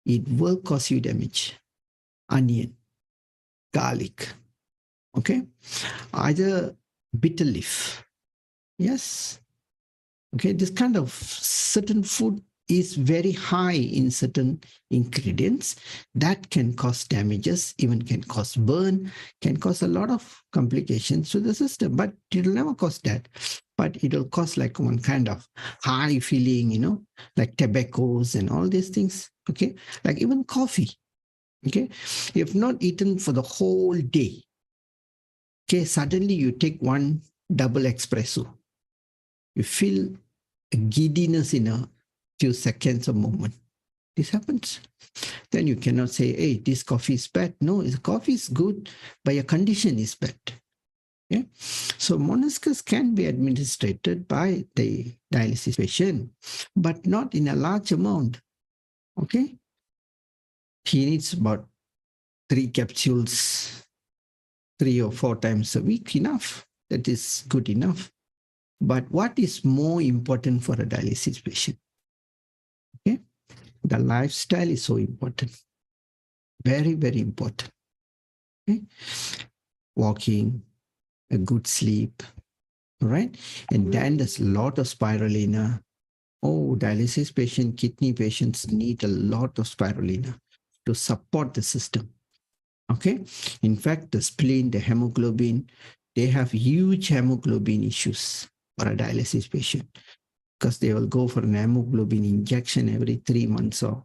It will cause you damage. Onion, garlic, okay? Either bitter leaf, yes? Okay, this kind of certain food is very high in certain ingredients that can cause damages, even can cause burn, can cause a lot of complications to the system, but it will never cause that. But it will cause like one kind of high feeling, like tobaccos and all these things, okay? Like even coffee, okay? If not eaten for the whole day, okay, suddenly you take one double espresso, you feel a giddiness in a few seconds or moment. This happens. Then you cannot say, hey, this coffee is bad. No, the coffee is good, but your condition is bad. Yeah? So monoscus can be administered by the dialysis patient, but not in a large amount. Okay? He needs about 3 capsules 3 or 4 times a week, enough. That is good enough. But what is more important for a dialysis patient? Okay? The lifestyle is so important. Very, very important. Okay? Walking, a good sleep, all right? And then there's a lot of spirulina. Oh, dialysis patient, kidney patients need a lot of spirulina to support the system. Okay? In fact, the spleen, the hemoglobin, they have huge hemoglobin issues for a dialysis patient because they will go for an hemoglobin injection every 3 months or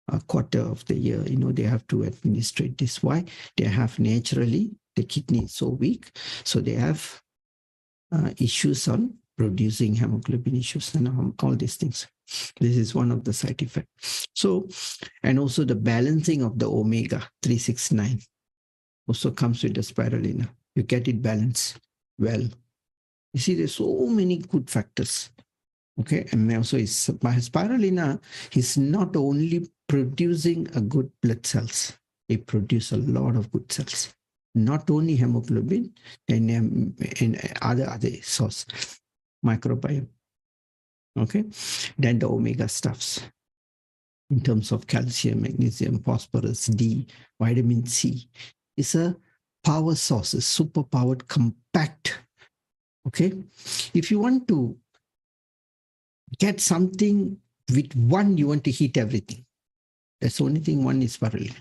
a quarter of the year. They have to administrate this. Why? They have naturally, the kidney is so weak, so they have issues on producing hemoglobin issues and all these things. This is one of the side effects. So, and also the balancing of the omega 369 also comes with the spirulina. You get it balanced well. You see, there's so many good factors. Okay, and also spirulina is not only producing a good blood cells, it produces a lot of good cells. Not only hemoglobin and other source, microbiome. Okay, then the omega stuffs in terms of calcium, magnesium, phosphorus, D, vitamin C. It's a power source, a super powered, compact. Okay, if you want to get something with one, you want to heat everything. That's the only thing one is spirulina.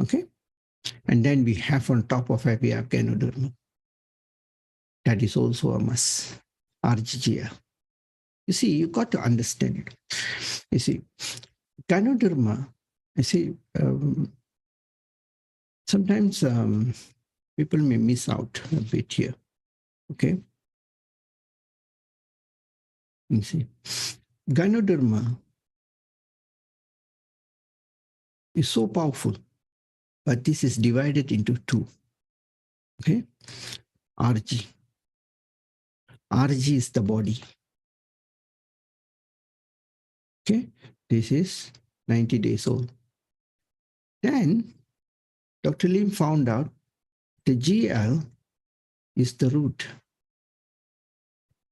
Okay. And then we have on top of it, we have Ganoderma. That is also a must. RGGL. You see, you got to understand it. You see, Ganoderma, I see, sometimes people may miss out a bit here. Okay. You see, Ganoderma is so powerful, but this is divided into two. Okay. RG. RG is the body. Okay. This is 90 days old. Then Dr. Lim found out the GL is the root.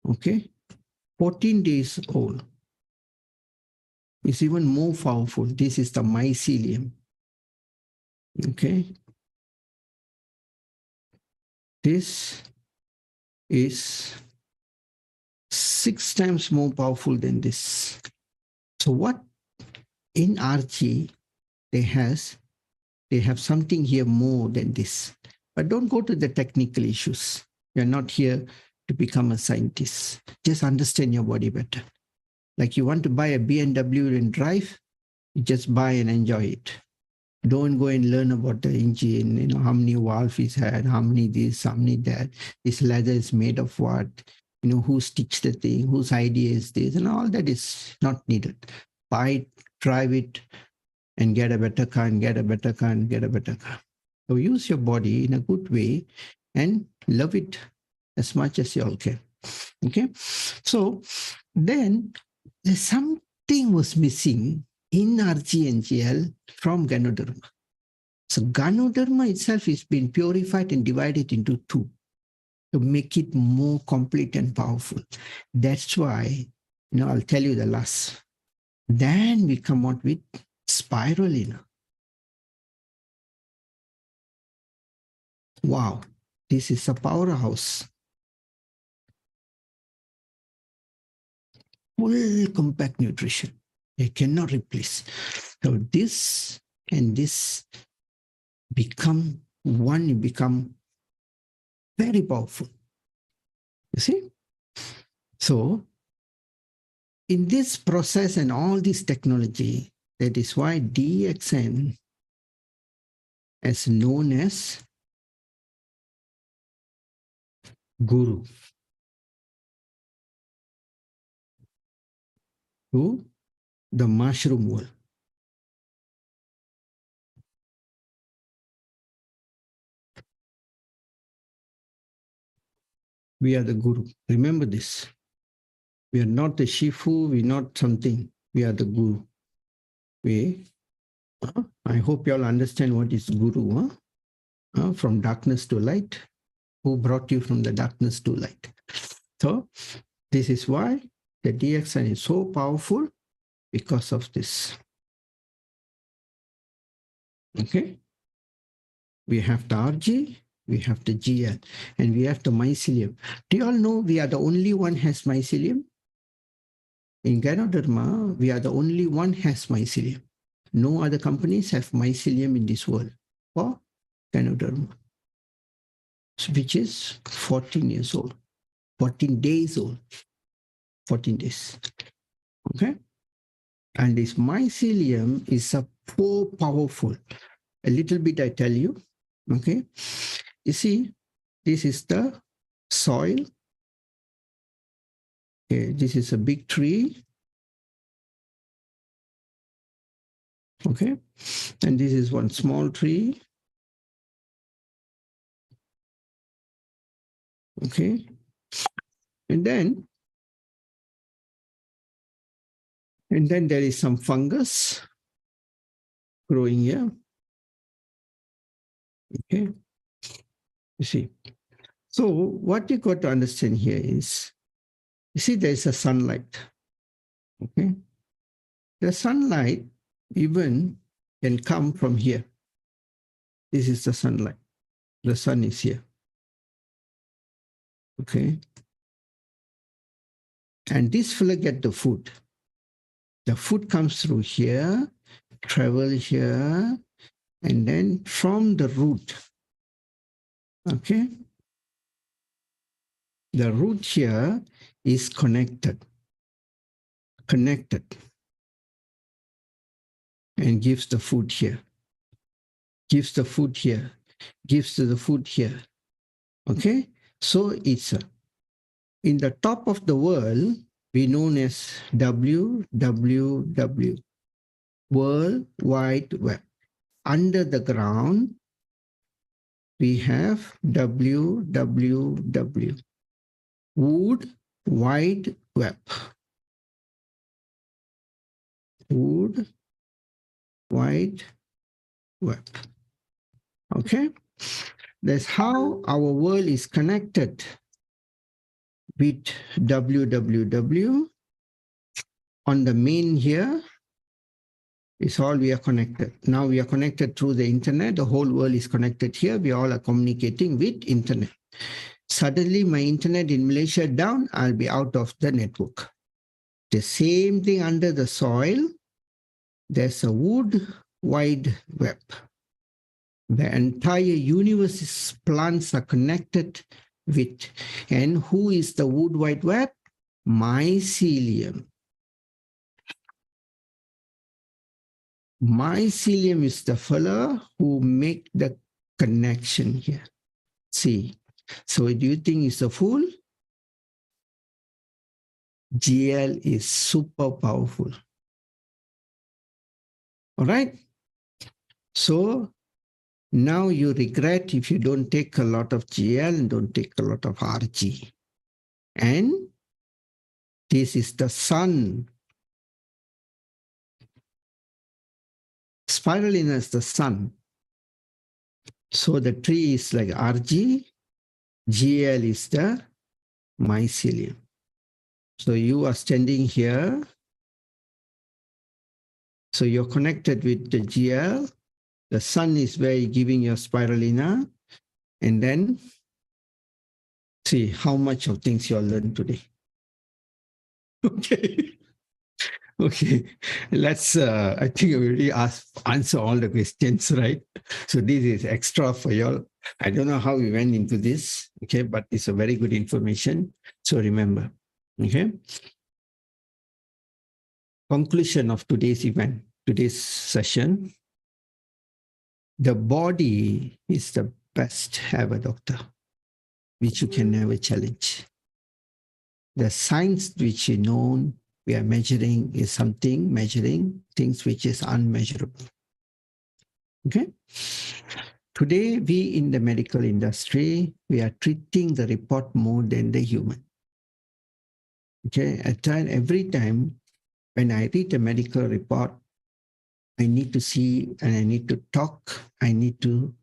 Okay. 14 days old. It's even more powerful. This is the mycelium. Okay. This is 6 times more powerful than this. So what in RG they have something here more than this. But don't go to the technical issues. You're not here to become a scientist. Just understand your body better. Like you want to buy a BMW and drive, you just buy and enjoy it. Don't go and learn about the engine, you know, how many valves it had, how many this, how many that, this leather is made of what, you know, who stitched the thing, whose idea is this, and all that is not needed. Buy it, drive it, and get a better car, and get a better car, and get a better car. So use your body in a good way and love it as much as you all can. Okay? So then there's something was missing in RG and GL from Ganoderma. So Ganoderma itself is being purified and divided into two to make it more complete and powerful. That's why, you know, I'll tell you the last. Then we come out with spirulina. Wow, this is a powerhouse. Full compact nutrition. They cannot replace. So this and this become very powerful. You see? So in this process and all this technology, that is why DXN is known as Guru to the mushroom world. We are the Guru. Remember this. We are not the Shifu, we're not something. We are the Guru. I hope you all understand what is Guru. From darkness to light. Who brought you from the darkness to light? So this is why the DXN is so powerful, because of this. Okay. We have the RG, we have the GL, and we have the mycelium. Do you all know we are the only one has mycelium? In Ganoderma, we are the only one has mycelium. No other companies have mycelium in this world for Ganoderma, which is 14 years old, 14 days old, 14 days. Okay. And this mycelium is so powerful. A little bit I tell you. Okay. You see, this is the soil. Okay, this is a big tree. Okay. And this is one small tree. Okay. And then there is some fungus growing here. Okay. You see. So what you got to understand here is, you see, there's a sunlight. Okay. The sunlight even can come from here. This is the sunlight. The sun is here. Okay. And this fella get the food. The food comes through here travel here, and then from the root, okay, the root here is connected, and gives the food here, gives the food here, gives to the food here, okay? So it's in the top of the world, we known as WWW, World Wide Web. Under the ground, we have WWW, Wood Wide Web. Wood Wide Web. Okay? That's how our world is connected with WWW. On the main here is all we are connected. Now we are connected through the internet. The whole world is connected here. We all are communicating with internet. Suddenly my internet in Malaysia down, I'll be out of the network. The same thing under the soil. There's a wood wide web. The entire universe's plants are connected with. And who is the wood wide web? Mycelium. Mycelium is the fellow who make the connection here. See, so do you think it's a fool? GL is super powerful. All right. So now you regret if you don't take a lot of GL and don't take a lot of RG. And this is the sun. Spirulina is the sun. So the tree is like RG, GL is the mycelium. So you are standing here. So you're connected with the GL. The sun is where you're giving your spirulina. And then see how much of things you'll learn today. Okay. Okay, let's, I think I already answer all the questions, right? So this is extra for y'all. I don't know how we went into this, okay, but it's a very good information. So remember, okay? Conclusion of today's event, today's session. The body is the best ever, doctor, which you can never challenge. The science which you know we are measuring is something, measuring things which is unmeasurable. Okay. Today, we in the medical industry, we are treating the report more than the human. Okay. Every time when I read a medical report, I need to see and I need to talk. I need to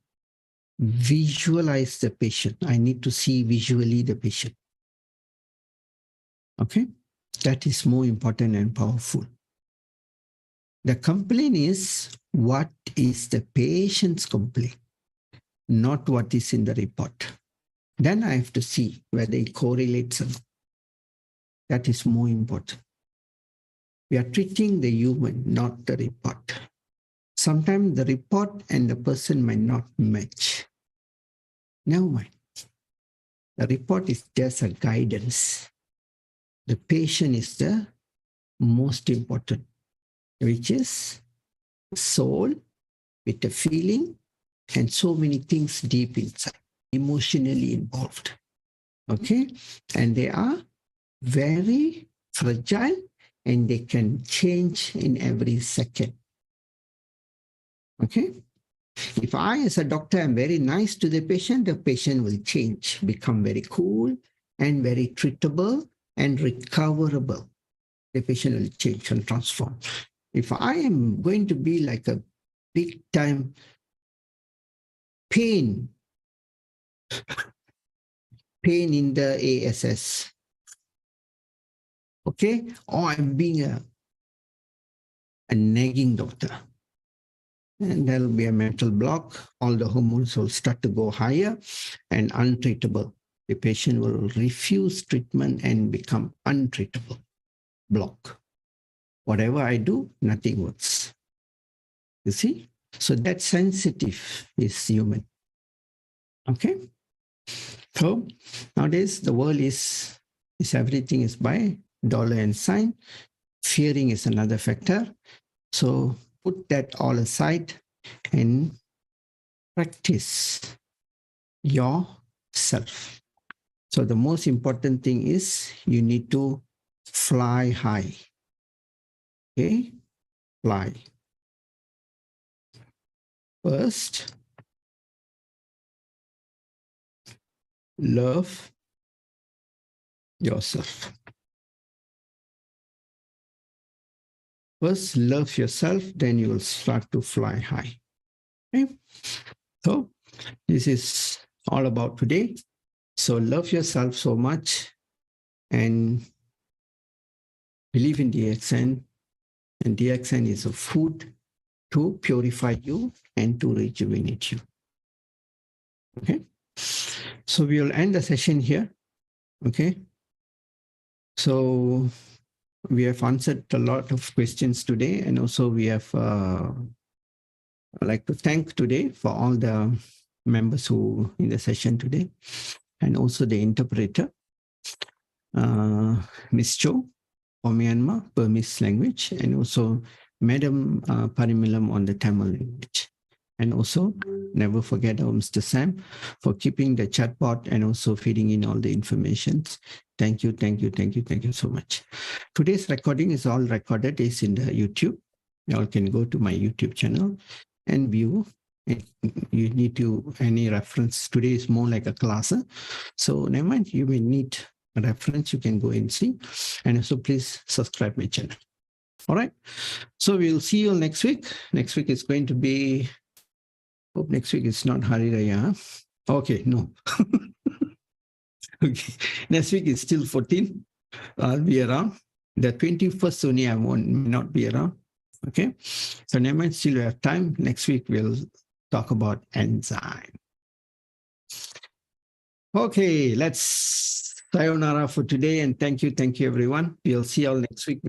visualize the patient. I need to see visually the patient. Okay. That is more important and powerful. The complaint is what is the patient's complaint, not what is in the report. Then I have to see whether it correlates or not. That is more important. We are treating the human, not the report. Sometimes the report and the person might not match. Never mind. The report is just a guidance. The patient is the most important, which is soul with a feeling and so many things deep inside, emotionally involved. Okay? And they are very fragile and they can change in every second. Okay? If I, as a doctor, am very nice to the patient will change, become very cool and very treatable and recoverable. The patient will change and transform. If I am going to be like a big time pain in the ASS, okay, or I'm being a nagging doctor, and there'll be a mental block. All the hormones will start to go higher and untreatable. The patient will refuse treatment and become untreatable. Block. Whatever I do, nothing works. You see? So that sensitive is human. Okay? So nowadays the world is everything is by dollar and sign. Fearing is another factor. So put that all aside and practice yourself. So the most important thing is you need to fly high. Okay? Fly. First, love yourself. First, love yourself, then you will start to fly high. Okay? So this is all about today. So love yourself so much and believe in DXN. And DXN is a food to purify you and to rejuvenate you. Okay. So we will end the session here. Okay. So we have answered a lot of questions today, and also we have I'd like to thank today for all the members who in the session today, and also the interpreter, Ms. Cho for Myanmar, Burmese language, and also Madam Parimilam on the Tamil language. And also never forget our Mr. Sam for keeping the chatbot and also feeding in all the information. Thank you, thank you, thank you, thank you so much. Today's recording is all recorded, is in the YouTube. You all can go to my YouTube channel and view. And you need to any reference. Today is more like a class. So never mind, you may need a reference, you can go and see. And also please subscribe my channel. All right. So we'll see you next week. Next week is going to be, hope next week is not Hari Raya. Okay, no. Okay. Next week is still 14. I'll be around. The 21st only I may not be around. Okay. So never mind, still we have time. Next week we'll talk about enzyme. Okay, let's sayonara for today and thank you everyone. We'll see you all next week.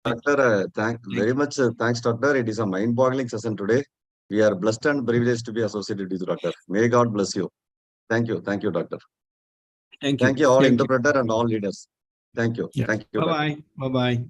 Doctor, thank very much. Thanks, Doctor. It is a mind-boggling session today. We are blessed and privileged to be associated with you, Doctor. May God bless you. Thank you, Doctor. Thank you. Thank you, all Thank interpreter and all leaders. Thank you. Yeah. Thank you. Bye-bye. Bye-bye.